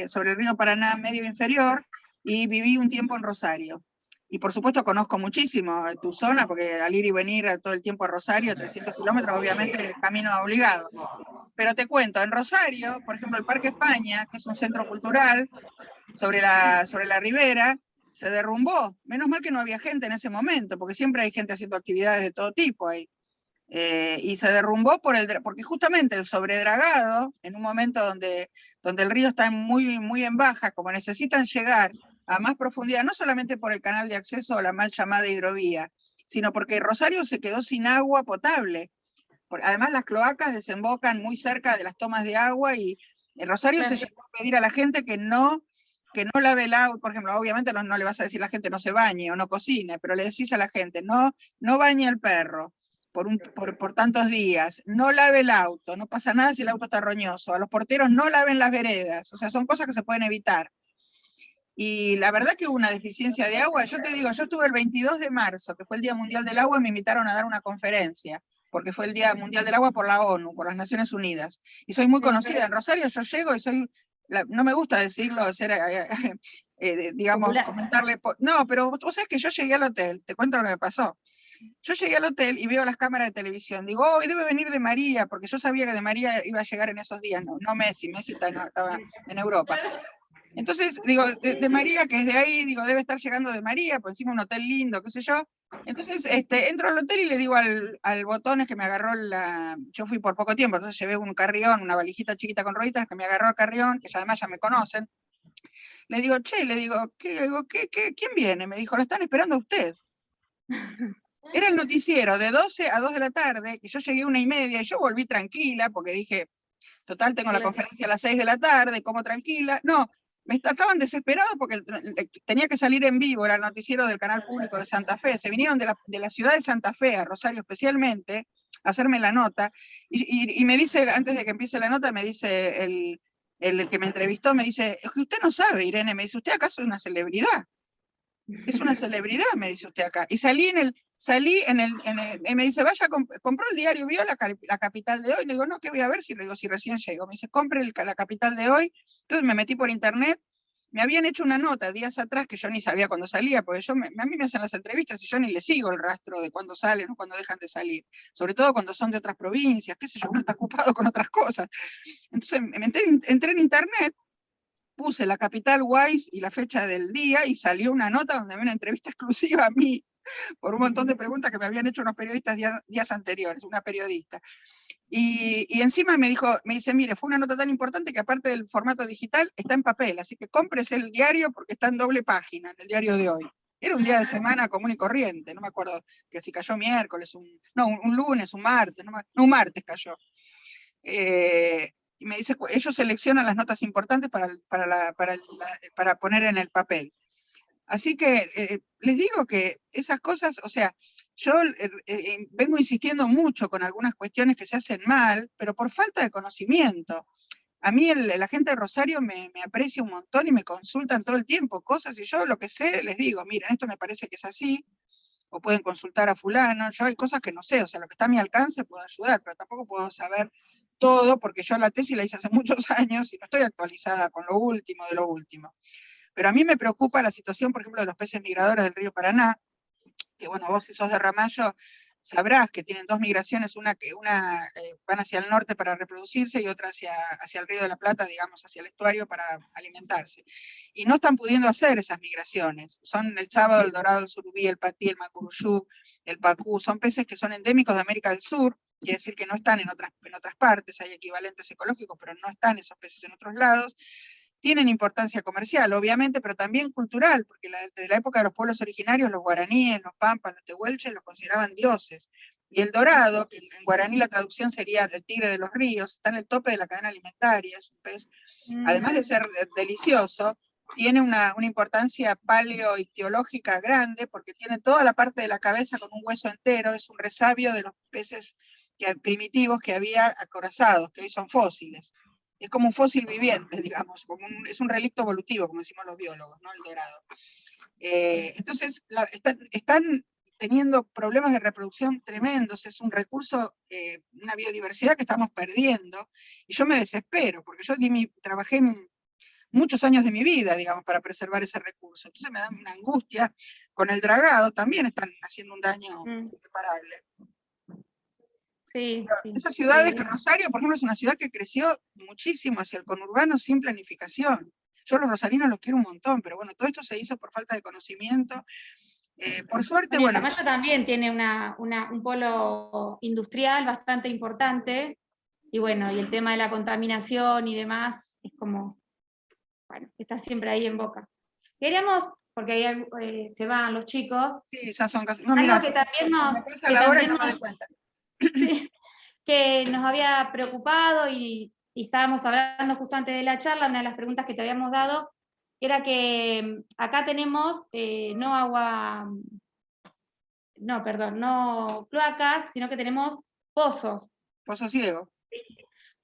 sobre el río Paraná medio inferior y viví un tiempo en Rosario. Y por supuesto conozco muchísimo tu zona, porque al ir y venir todo el tiempo a Rosario, 300 kilómetros, obviamente camino obligado. Pero te cuento, en Rosario, por ejemplo, el Parque España, que es un centro cultural sobre la ribera, se derrumbó. Menos mal que no había gente en ese momento, porque siempre hay gente haciendo actividades de todo tipo ahí. Y se derrumbó porque justamente el sobredragado, en un momento donde el río está muy en baja, como necesitan llegar a más profundidad, no solamente por el canal de acceso o la mal llamada hidrovía, sino porque Rosario se quedó sin agua potable. Además las cloacas desembocan muy cerca de las tomas de agua y en Rosario se llegó a pedir a la gente que no lave el auto, por ejemplo, obviamente no le vas a decir a la gente no se bañe o no cocine, pero le decís a la gente no bañe al perro por tantos días, no lave el auto, no pasa nada si el auto está roñoso, a los porteros no laven las veredas, o sea, son cosas que se pueden evitar. Y la verdad que hubo una deficiencia de agua, yo te digo, yo estuve el 22 de marzo, que fue el Día Mundial del Agua, y me invitaron a dar una conferencia, porque fue el Día Mundial del Agua por la ONU, por las Naciones Unidas, y soy muy conocida en Rosario, yo llego y soy, no me gusta decirlo, digamos, comentarle, no, pero vos sabés que yo llegué al hotel, te cuento lo que me pasó. Yo llegué al hotel y veo las cámaras de televisión. Digo, hoy debe venir de María, porque yo sabía que de María iba a llegar en esos días, no Messi estaba en Europa. Entonces, digo, de María, que es de ahí, digo, debe estar llegando de María, por encima un hotel lindo, qué sé yo. Entonces, entro al hotel y le digo al Botones que me agarró yo fui por poco tiempo, entonces llevé un carrión, una valijita chiquita con rueditas, que me agarró el carrión, que además ya me conocen. Le digo, ¿quién viene? Me dijo, lo están esperando a usted. Era el noticiero de 12 a 2 de la tarde, que yo llegué 1:30 y yo volví tranquila, porque dije, total, tengo la conferencia a las 6 de la tarde, como tranquila. No, estaban desesperados porque tenía que salir en vivo, era el noticiero del canal público de Santa Fe. Se vinieron de la ciudad de Santa Fe, a Rosario especialmente, a hacerme la nota. Y me dice, antes de que empiece la nota, me dice el que me entrevistó, me dice, es que usted no sabe, Irene, me dice, usted acaso es una celebridad. Es una celebridad, me dice usted acá. Y me dice, vaya, compró el diario, vio la Capital de Hoy. Le digo, no, ¿qué voy a ver? Le digo, si recién llego. Me dice, compre la Capital de Hoy. Entonces me metí por internet. Me habían hecho una nota días atrás que yo ni sabía cuándo salía, porque a mí me hacen las entrevistas y yo ni le sigo el rastro de cuándo salen o cuándo dejan de salir. Sobre todo cuando son de otras provincias, qué sé yo, uno está ocupado con otras cosas. Entonces entré en internet, puse la Capital Wise y la fecha del día y salió una nota donde había una entrevista exclusiva a mí por un montón de preguntas que me habían hecho unos periodistas días anteriores, una periodista. Y encima me dice, mire, fue una nota tan importante que aparte del formato digital está en papel, así que cómprese el diario porque está en doble página, en el diario de hoy. Era un día de semana común y corriente, no me acuerdo que si cayó miércoles, un lunes, un martes, un martes cayó. Y me dice, ellos seleccionan las notas importantes para poner en el papel. Así que les digo que esas cosas, o sea, yo vengo insistiendo mucho con algunas cuestiones que se hacen mal, pero por falta de conocimiento. A mí la gente de Rosario me aprecia un montón y me consultan todo el tiempo cosas, y yo lo que sé les digo, miren, esto me parece que es así, o pueden consultar a fulano. Yo hay cosas que no sé, o sea, lo que está a mi alcance puedo ayudar, pero tampoco puedo saber todo, porque yo la tesis la hice hace muchos años y no estoy actualizada con lo último de lo último. Pero a mí me preocupa la situación, por ejemplo, de los peces migradores del río Paraná, que bueno, vos si sos de Ramallo, sabrás que tienen dos migraciones, una van hacia el norte para reproducirse y otra hacia el Río de la Plata, digamos, hacia el estuario para alimentarse. Y no están pudiendo hacer esas migraciones. Son el sábado, el dorado, el surubí, el patí, el macuruyú, el pacú, son peces que son endémicos de América del Sur, quiere decir que no están en otras partes, hay equivalentes ecológicos, pero no están esos peces en otros lados. Tienen importancia comercial, obviamente, pero también cultural, porque desde la época de los pueblos originarios, los guaraníes, los pampas, los tehuelches, los consideraban dioses. Y el dorado, que en guaraní la traducción sería el tigre de los ríos, está en el tope de la cadena alimentaria, es un pez, además de ser delicioso, tiene una importancia paleoictiológica grande, porque tiene toda la parte de la cabeza con un hueso entero, es un resabio de los peces primitivos que había acorazados, que hoy son fósiles. Es como un fósil viviente, digamos, es un relicto evolutivo, como decimos los biólogos, ¿no? El dorado. Entonces, están teniendo problemas de reproducción tremendos, es un recurso, una biodiversidad que estamos perdiendo, y yo me desespero, porque yo trabajé muchos años de mi vida, digamos, para preservar ese recurso. Entonces me da una angustia. Con el dragado también están haciendo un daño irreparable. Sí, Esas ciudades, que Rosario, por ejemplo, es una ciudad que creció muchísimo hacia el conurbano sin planificación. Yo los rosarinos los quiero un montón, pero bueno, todo esto se hizo por falta de conocimiento. Por suerte, bueno. Ramallo también tiene un polo industrial bastante importante, y bueno, y el tema de la contaminación y demás, es como, bueno, está siempre ahí en boca. Queríamos, porque ahí se van los chicos. Sí, ya son casi. No, algo mira, que también nos. me pasa la hora y no me doy cuenta. Sí, que nos había preocupado y estábamos hablando justo antes de la charla, una de las preguntas que te habíamos dado, era que acá tenemos no cloacas, sino que tenemos pozos. Pozo ciego.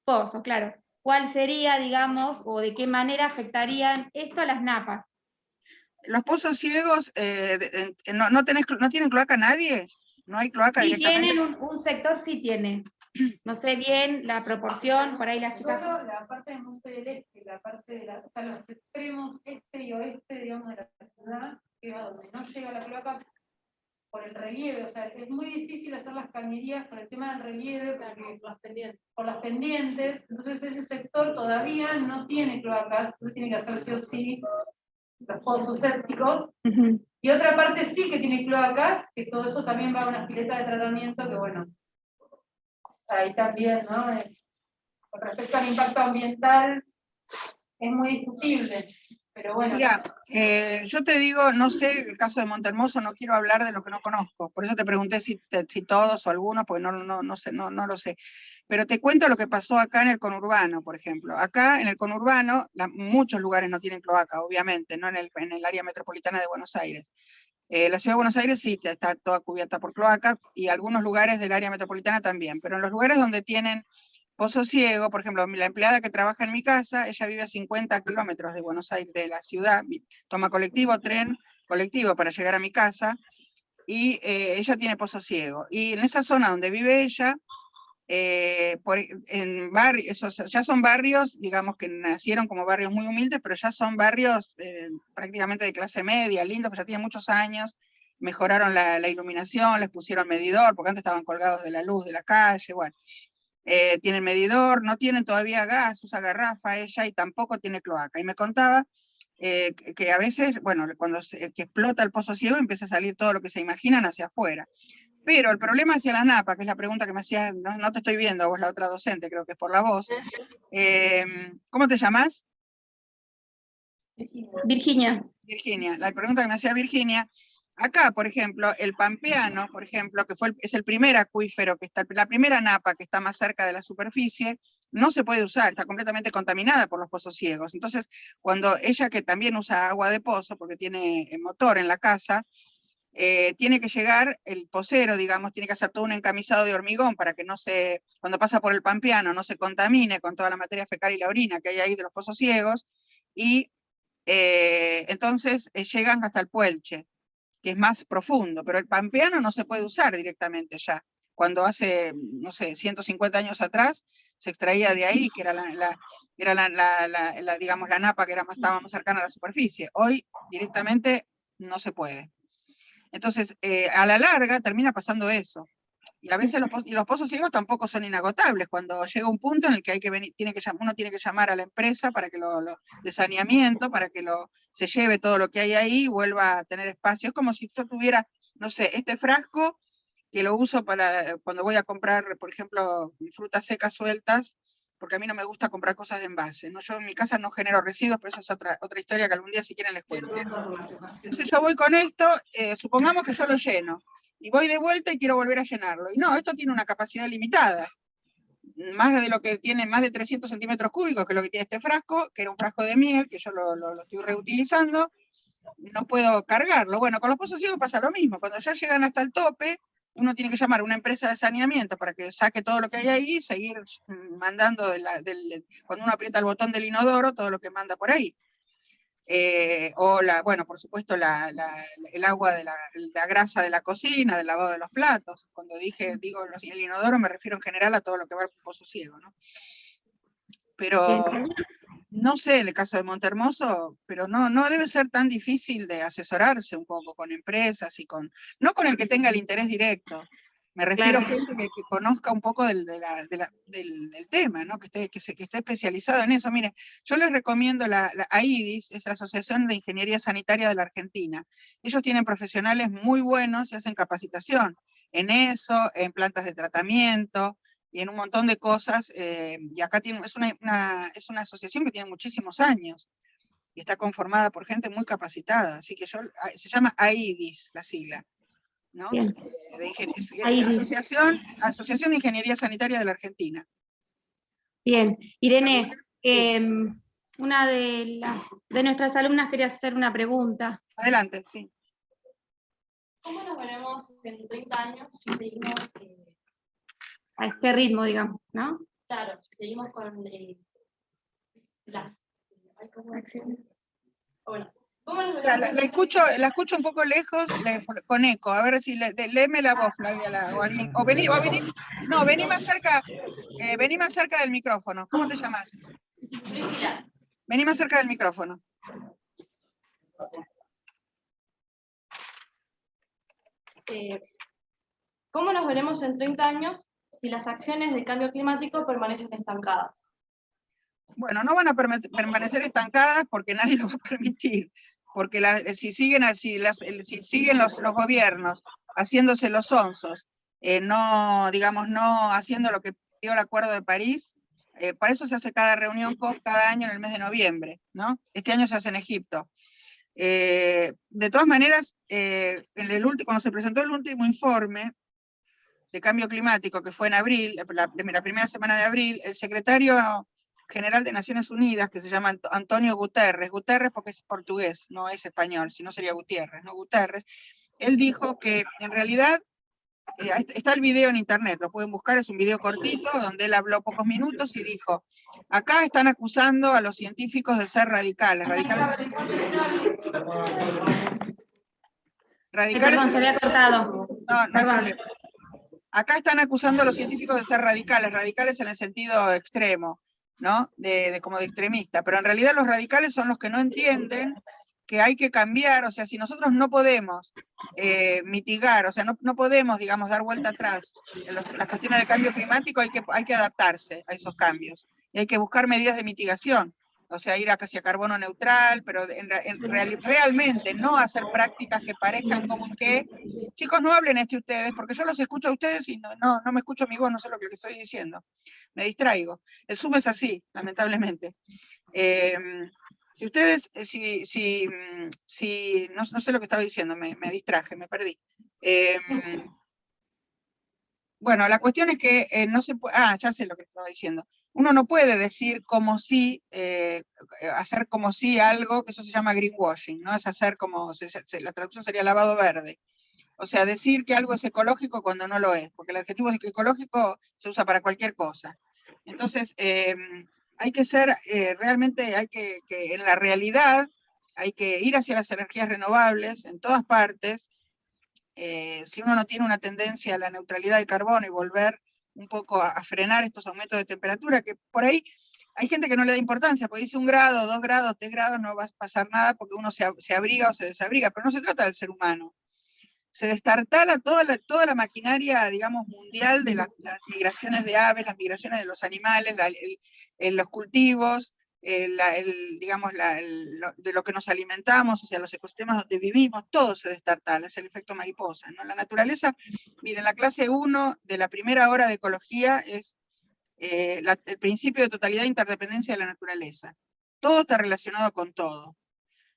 Pozos, claro. ¿Cuál sería, digamos, o de qué manera afectarían esto a las napas? Los pozos ciegos, ¿no tienen cloaca nadie? ¿No hay cloaca Sí, directamente? tienen un sector, sí tiene. No sé bien la proporción, por ahí las chicas. Solo la parte del Monte del Este, la parte de o sea, los extremos este y oeste, digamos, de la ciudad, que va donde no llega la cloaca por el relieve, o sea, es muy difícil hacer las cañerías por el tema del relieve, por las pendientes, entonces ese sector todavía no tiene cloacas, entonces tiene que hacer sí o sí los pozos sépticos. Y otra parte sí que tiene cloacas, que todo eso también va a una pileta de tratamiento, que bueno, ahí también, ¿no? Con respecto al impacto ambiental, es muy discutible, pero bueno. Mira, yo te digo, no sé, el caso de Montehermoso, no quiero hablar de lo que no conozco, por eso te pregunté si todos o algunos, porque no sé, no lo sé. Pero te cuento lo que pasó acá en el conurbano, por ejemplo. Acá en el conurbano, muchos lugares no tienen cloaca, obviamente, no en el área metropolitana de Buenos Aires. La ciudad de Buenos Aires sí está toda cubierta por cloaca, y algunos lugares del área metropolitana también, pero en los lugares donde tienen pozo ciego, por ejemplo, la empleada que trabaja en mi casa, ella vive a 50 kilómetros de Buenos Aires, de la ciudad, toma tren, colectivo para llegar a mi casa, y ella tiene pozo ciego. Y en esa zona donde vive ella, esos ya son barrios, digamos, que nacieron como barrios muy humildes, pero ya son barrios prácticamente de clase media, lindos, que ya tienen muchos años, mejoraron la iluminación, les pusieron medidor, porque antes estaban colgados de la luz de la calle, bueno. Tienen medidor, no tienen todavía gas, usa garrafa ella, y tampoco tiene cloaca. Y me contaba que a veces, bueno, cuando que explota el pozo ciego, empieza a salir todo lo que se imaginan hacia afuera. Pero el problema hacia la napa, que es la pregunta que me hacías, no te estoy viendo, vos la otra docente, creo que es por la voz. ¿Cómo te llamas? Virginia. Virginia, la pregunta que me hacía Virginia. Acá, por ejemplo, el Pampeano, por ejemplo, que es el primer acuífero, la primera napa que está más cerca de la superficie, no se puede usar, está completamente contaminada por los pozos ciegos. Entonces, cuando ella, que también usa agua de pozo, porque tiene motor en la casa, tiene que llegar el pocero, digamos, tiene que hacer todo un encamisado de hormigón para que cuando pasa por el Pampeano, no se contamine con toda la materia fecal y la orina que hay ahí de los pozos ciegos, y entonces llegan hasta el Puelche, que es más profundo, pero el Pampeano no se puede usar directamente ya. Cuando hace, no sé, 150 años atrás, se extraía de ahí, que era digamos, la napa que estaba más cercana a la superficie. Hoy directamente no se puede. Entonces, a la larga termina pasando eso. Y a veces los pozos ciegos tampoco son inagotables, cuando llega un punto en el que, uno tiene que llamar a la empresa para que de saneamiento, para que se lleve todo lo que hay ahí y vuelva a tener espacio. Es como si yo tuviera, no sé, este frasco que lo uso para cuando voy a comprar, por ejemplo, frutas secas sueltas, porque a mí no me gusta comprar cosas de envase, ¿no? Yo en mi casa no genero residuos, pero esa es otra historia que algún día si quieren les cuento. Entonces yo voy con esto, supongamos que yo lo lleno, y voy de vuelta y quiero volver a llenarlo. Y no, esto tiene una capacidad limitada, más de lo que tiene, más de 300 centímetros cúbicos, que es lo que tiene este frasco, que era un frasco de miel, que yo lo estoy reutilizando, no puedo cargarlo. Bueno, con los pozos ciegos pasa lo mismo, cuando ya llegan hasta el tope, uno tiene que llamar a una empresa de saneamiento para que saque todo lo que hay ahí y seguir mandando, cuando uno aprieta el botón del inodoro, todo lo que manda por ahí. Bueno, por supuesto, el agua de la grasa de la cocina, del lavado de los platos. Cuando digo el inodoro, me refiero en general a todo lo que va al pozo ciego, ¿no? Pero no sé en el caso de Montehermoso, pero no debe ser tan difícil de asesorarse un poco con empresas y no con el que tenga el interés directo. Me refiero a gente que conozca un poco del tema, ¿no? que esté especializado en eso. Mire, yo les recomiendo la AIDIS, es la Asociación de Ingeniería Sanitaria de la Argentina. Ellos tienen profesionales muy buenos y hacen capacitación en eso, en plantas de tratamiento y en un montón de cosas. Y acá es una asociación que tiene muchísimos años y está conformada por gente muy capacitada. Así que se llama AIDIS, la sigla, ¿no? Asociación de Ingeniería Sanitaria de la Argentina. Bien, Irene, una de nuestras alumnas quería hacer una pregunta. Adelante, sí. ¿Cómo nos veremos en 30 años si seguimos A este ritmo, digamos, ¿no? claro, si seguimos con las Acciones. bueno, ¿cómo nos La veremos? escucho un poco lejos, con eco. A ver si léeme la voz, Flavia, o alguien. O vení más cerca, del micrófono. ¿Cómo te llamas? Priscila, Vení más cerca del micrófono. ¿cómo nos veremos en 30 años si las acciones de cambio climático permanecen estancadas? Bueno, no van a permanecer estancadas porque nadie lo va a permitir. Porque si siguen los gobiernos haciéndose los sonsos, no haciendo lo que pidió el Acuerdo de París, para eso se hace cada reunión COP cada año en el mes de noviembre, ¿no? Este año se hace en Egipto. De todas maneras, cuando se presentó el último informe de cambio climático, que fue en abril, la primera semana de abril, el secretario general de Naciones Unidas, que se llama Antonio Guterres porque es portugués, no es español, si no sería Gutiérrez, ¿no? Guterres, él dijo que en realidad, está el video en internet, lo pueden buscar, es un video cortito, donde él habló pocos minutos y dijo, acá están acusando a los científicos de ser radicales. Perdón, se había cortado. No hay problema. Acá están acusando a los científicos de ser radicales en el sentido extremo, ¿no? Como de extremista, pero en realidad los radicales son los que no entienden que hay que cambiar, o sea, si nosotros no podemos mitigar, o sea, no podemos, digamos, dar vuelta atrás en las cuestiones del cambio climático, hay que adaptarse a esos cambios, y hay que buscar medidas de mitigación, o sea, ir hacia carbono neutral, pero realmente no hacer prácticas que parezcan como que, chicos, no hablen ustedes, porque yo los escucho a ustedes y no me escucho mi voz, no sé lo que les estoy diciendo, me distraigo. El Zoom es así, lamentablemente. Si ustedes, no sé lo que estaba diciendo, me distraje, me perdí. Bueno, la cuestión es que no se puede, ya sé lo que estaba diciendo. Uno no puede decir como si, hacer como si algo, que eso se llama greenwashing, ¿no? Es hacer como, la traducción sería lavado verde. O sea, decir que algo es ecológico cuando no lo es, porque el adjetivo ecológico se usa para cualquier cosa. Entonces, hay que ser, realmente en la realidad, hay que ir hacia las energías renovables en todas partes. Si uno no tiene una tendencia a la neutralidad del carbono y volver un poco a frenar estos aumentos de temperatura, que por ahí hay gente que no le da importancia, porque dice 1 grado, 2 grados, 3 grados, no va a pasar nada porque uno se abriga o se desabriga, pero no se trata del ser humano. se destartala toda la maquinaria, digamos, mundial de las migraciones de aves, las migraciones de los animales, los cultivos, digamos, de lo que nos alimentamos, o sea, los ecosistemas donde vivimos, todo se destartala, es el efecto mariposa, ¿no? La naturaleza, miren, la clase 1 de la primera hora de ecología es el principio de totalidad e interdependencia de la naturaleza. Todo está relacionado con todo.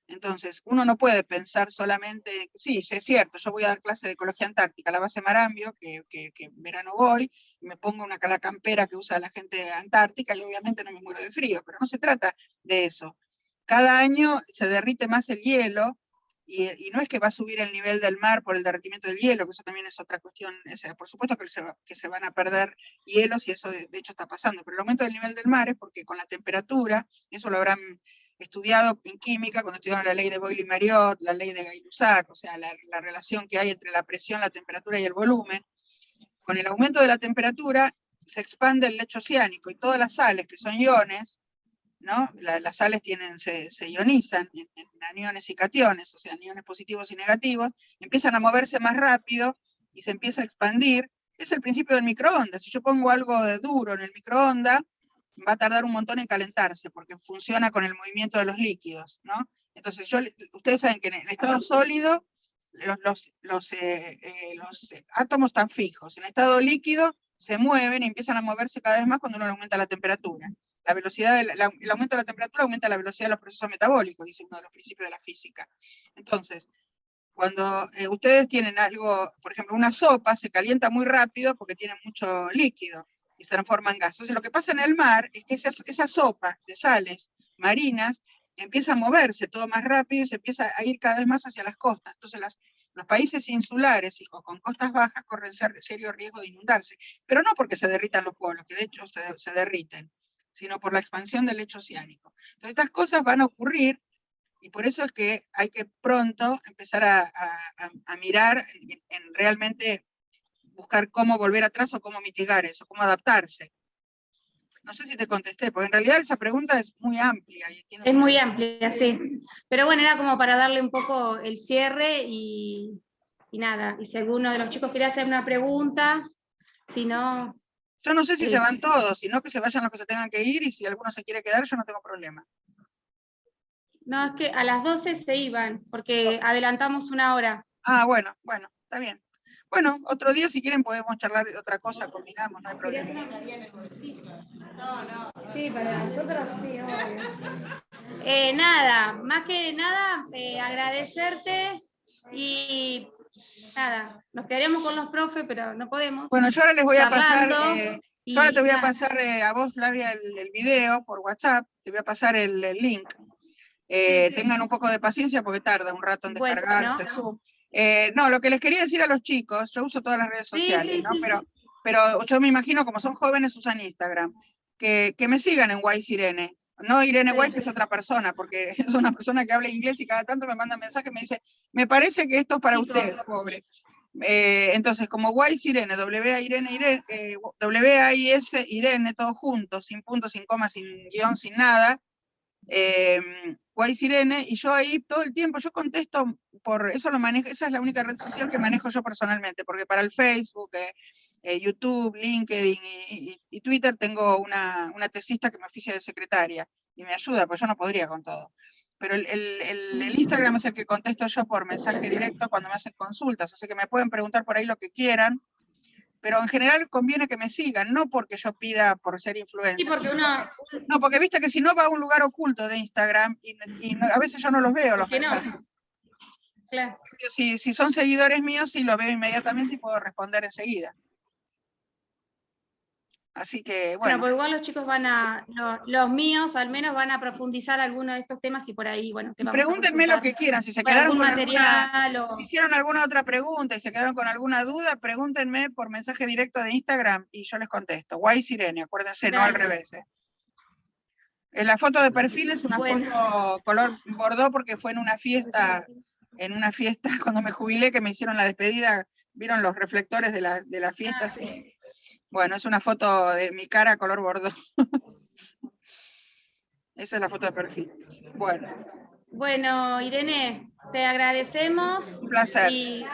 Entonces, uno no puede pensar solamente, sí, es cierto, yo voy a dar clase de ecología antártica a la base Marambio, que en verano voy, y me pongo la campera que usa la gente antártica, y obviamente no me muero de frío, pero no se trata de eso. Cada año se derrite más el hielo, y no es que va a subir el nivel del mar por el derretimiento del hielo, que eso también es otra cuestión, por supuesto que se van a perder hielos, y eso de hecho está pasando, pero el aumento del nivel del mar es porque con la temperatura, eso lo habrán estudiado en química, cuando estudiaron la ley de Boyle-Mariotte, la ley de Gay-Lussac, o sea, la relación que hay entre la presión, la temperatura y el volumen. Con el aumento de la temperatura se expande el lecho oceánico, y todas las sales, que son iones, ¿no? Las sales se ionizan en aniones y cationes, o sea, aniones positivos y negativos, empiezan a moverse más rápido y se empieza a expandir. Es el principio del microondas. Si yo pongo algo de duro en el microondas, va a tardar un montón en calentarse, porque funciona con el movimiento de los líquidos, ¿no? Entonces, ustedes saben que en el estado sólido los átomos están fijos. En estado líquido se mueven y empiezan a moverse cada vez más cuando uno aumenta la temperatura. La velocidad el aumento de la temperatura aumenta la velocidad de los procesos metabólicos, dice uno de los principios de la física. Entonces, cuando ustedes tienen algo, por ejemplo, una sopa, se calienta muy rápido porque tiene mucho líquido y se transforma en gas. Entonces, lo que pasa en el mar es que esa sopa de sales marinas empieza a moverse todo más rápido y se empieza a ir cada vez más hacia las costas. Entonces, los países insulares y con costas bajas corren serio riesgo de inundarse, pero no porque se derritan los polos, que de hecho se derriten, sino por la expansión del lecho oceánico. Entonces, estas cosas van a ocurrir, y por eso es que hay que pronto empezar a mirar en realmente buscar cómo volver atrás o cómo mitigar eso, cómo adaptarse. No sé si te contesté, porque en realidad esa pregunta es muy amplia. Es muy amplia, sí. Pero bueno, era como para darle un poco el cierre y nada. Y si alguno de los chicos quiere hacer una pregunta, si no... Yo no sé si se van todos, sino que se vayan los que se tengan que ir, y si alguno se quiere quedar, yo no tengo problema. No, es que a las 12 se iban, porque adelantamos una hora. Ah, bueno, está bien. Bueno, otro día si quieren podemos charlar de otra cosa, combinamos, no hay problema. Sí, para nosotros sí, obvio. Nada, más que nada, agradecerte y nada, nos quedaremos con los profes, pero no podemos. Bueno, yo ahora les voy a pasar, y yo ahora te voy a nada. pasar a vos, Flavia, el video por WhatsApp, te voy a pasar el link. Tengan un poco de paciencia porque tarda un rato en descargarse el Zoom. No, lo que les quería decir a los chicos, yo uso todas las redes sociales, ¿no? Pero yo me imagino, como son jóvenes, usan Instagram, que me sigan en Wise Irene. No Irene Wise, que es otra persona, porque es una persona que habla inglés y cada tanto me manda mensajes y me dice, me parece que esto es para usted, pobre. Entonces, como Wise Irene, W-A-I-S Irene, todo junto, sin punto, sin coma, sin guión, sin nada, Wise Irene, y yo ahí todo el tiempo, yo contesto, eso lo manejo, esa es la única red social que manejo yo personalmente, porque para el Facebook, YouTube, LinkedIn y Twitter tengo una tesista que me oficia de secretaria, y me ayuda, porque yo no podría con todo. Pero el Instagram es el que contesto yo por mensaje directo cuando me hacen consultas, así que me pueden preguntar por ahí lo que quieran, pero en general conviene que me sigan, no porque yo pida por ser influencer. Sí, porque no, porque viste que si no va a un lugar oculto de Instagram, y a veces yo no los veo los mensajes. No. Claro. Si son seguidores míos, sí lo veo inmediatamente y puedo responder enseguida. Así que, bueno. Pues igual los chicos los míos al menos van a profundizar algunos de estos temas y por ahí, bueno, te vamos pregúntenme lo que quieran, si se quedaron con si hicieron alguna otra pregunta y se quedaron con alguna duda, pregúntenme por mensaje directo de Instagram y yo les contesto. Wise Irene, acuérdense, no al revés. La foto de perfil es una foto color bordó porque fue en una fiesta cuando me jubilé, que me hicieron la despedida, vieron los reflectores de la fiesta. Sí. Bueno, es una foto de mi cara color bordó. Esa es la foto de perfil. Bueno, Irene, te agradecemos. Un placer. Y,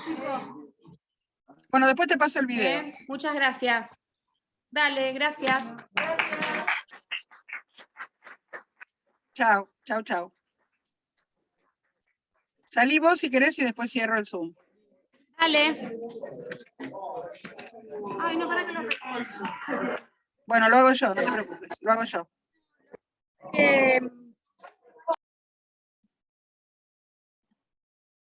chicos, Bueno, después te paso el video. muchas gracias. Dale, gracias. Chao, chao, chao. Salí vos si querés y después cierro el Zoom. Dale. Ay, no, para que lo recuerdo. Bueno, lo hago yo, no te preocupes, lo hago yo.